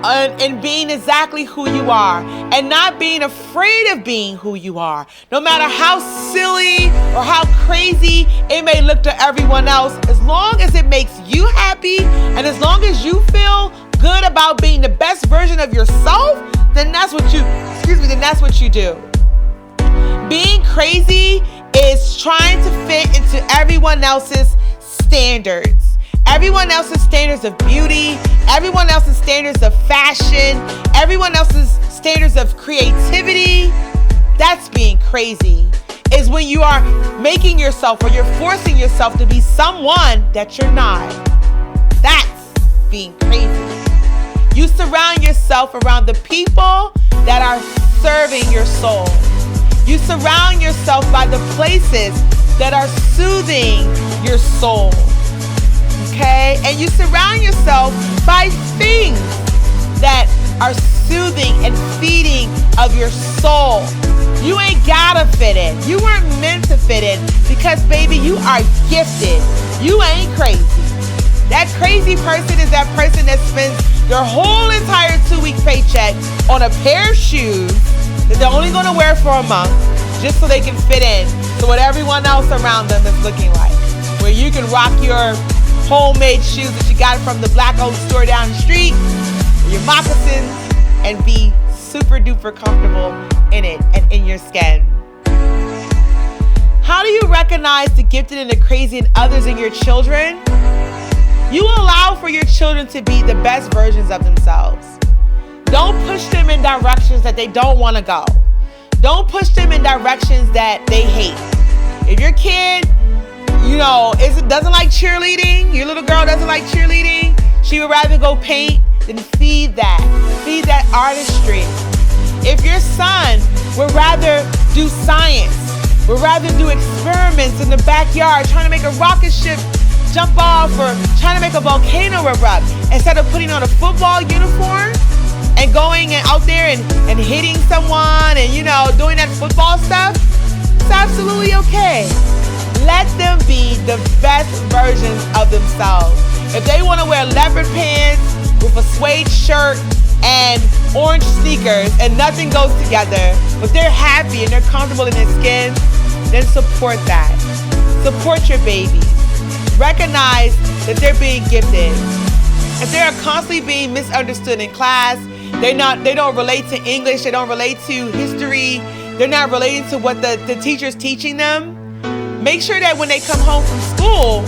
and being exactly who you are, and not being afraid of being who you are. No matter how silly or how crazy it may look to everyone else, as long as it makes you happy and as long as you feel good about being the best version of yourself, then that's what you do. Being crazy is trying to fit into everyone else's standards. Everyone else's standards of beauty, everyone else's standards of fashion, everyone else's standards of creativity. That's being crazy. Is when you are making yourself or you're forcing yourself to be someone that you're not. That's being crazy. You surround yourself around the people that are serving your soul. You surround yourself by the places that are soothing your soul. Okay? And you surround yourself by things that are soothing and feeding of your soul. You ain't gotta fit in. You weren't meant to fit in because, baby, you are gifted. You ain't crazy. That crazy person is that person that spends their whole entire 2-week paycheck on a pair of shoes that they're only gonna wear for a month just so they can fit in to what everyone else around them is looking like. Where you can rock your homemade shoes that you got from the Black Oak store down the street, your moccasins, and be super duper comfortable in it and in your skin. How do you recognize the gifted and the crazy in others and your children? You allow for your children to be the best versions of themselves. Don't push them in directions that they don't want to go. Don't push them in directions that they hate. If your kid doesn't like cheerleading, your little girl doesn't like cheerleading, she would rather go paint, then feed that artistry. If your son would rather do science, would rather do experiments in the backyard, trying to make a rocket ship jump off or trying to make a volcano erupt, instead of putting on a football uniform and going out there and hitting someone and, doing that football stuff, it's absolutely okay. Let them be the best versions of themselves. If they want to wear leopard pants with a suede shirt and orange sneakers and nothing goes together, but they're happy and they're comfortable in their skin, then support that. Support your babies. Recognize that they're being gifted. If they're constantly being misunderstood in class, they don't relate to English, they don't relate to history, they're not relating to what the teacher's teaching them, make sure that when they come home from school,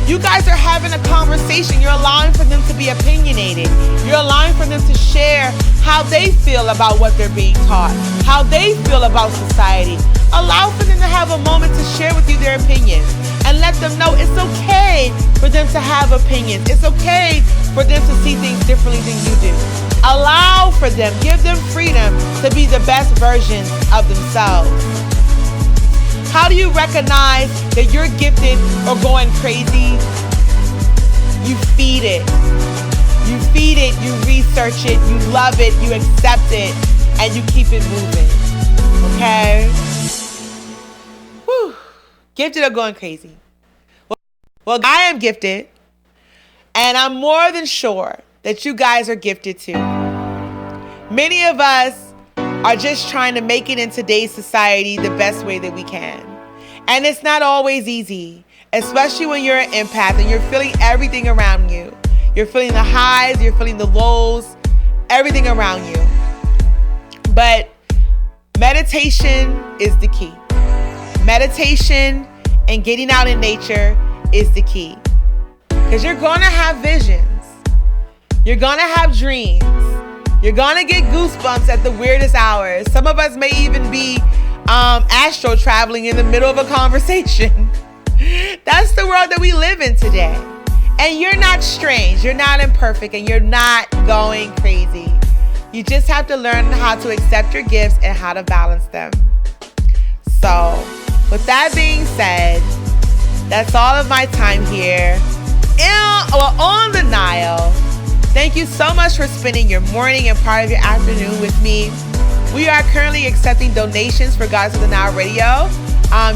you guys are having a conversation. You're allowing for them to be opinionated. You're allowing for them to share how they feel about what they're being taught, how they feel about society. Allow for them to have a moment to share with you their opinions and let them know it's okay for them to have opinions. It's okay for them to see things differently than you do. Allow for them, give them freedom to be the best versions of themselves. How do you recognize that you're gifted or going crazy? You feed it. You feed it, you research it, you love it, you accept it, and you keep it moving. Okay? Whew. Gifted or going crazy? Well, I am gifted, and I'm more than sure that you guys are gifted too. Many of us are just trying to make it in today's society the best way that we can. And it's not always easy, especially when you're an empath and you're feeling everything around you. You're feeling the highs, you're feeling the lows, everything around you. But meditation is the key. Meditation and getting out in nature is the key. Because you're going to have visions. You're going to have dreams. You're gonna get goosebumps at the weirdest hours. Some of us may even be astral traveling in the middle of a conversation. That's the world that we live in today. And you're not strange, you're not imperfect, and you're not going crazy. You just have to learn how to accept your gifts and how to balance them. So, with that being said, that's all of my time here on the Nile. Thank you so much for spending your morning and part of your afternoon with me. We are currently accepting donations for Gods of the Nile Radio.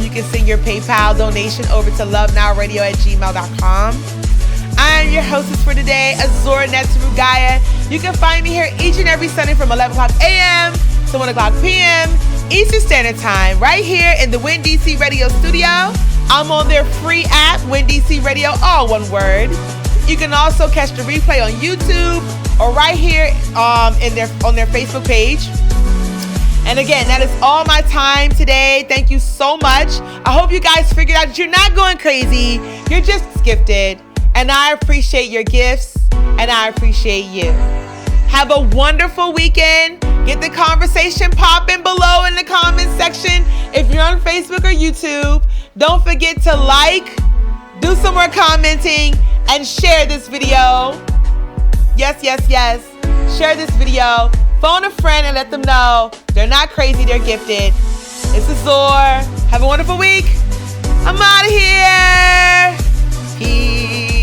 You can send your PayPal donation over to lovenileradio@gmail.com. I am your hostess for today, Azura Netzrugaya. You can find me here each and every Sunday from 11 o'clock a.m. to 1 o'clock p.m. Eastern Standard Time, right here in the Win DC Radio studio. I'm on their free app, Win DC Radio, all one word. You can also catch the replay on YouTube or right here on their Facebook page. And again, that is all my time today. Thank you so much. I hope you guys figured out that you're not going crazy. You're just gifted. And I appreciate your gifts, and I appreciate you. Have a wonderful weekend. Get the conversation popping below in the comment section. If you're on Facebook or YouTube, don't forget to like, do some more commenting, and share this video. Yes, yes, yes. Share this video. Phone a friend and let them know they're not crazy, they're gifted. It's Azor. Have a wonderful week. I'm out of here. Peace.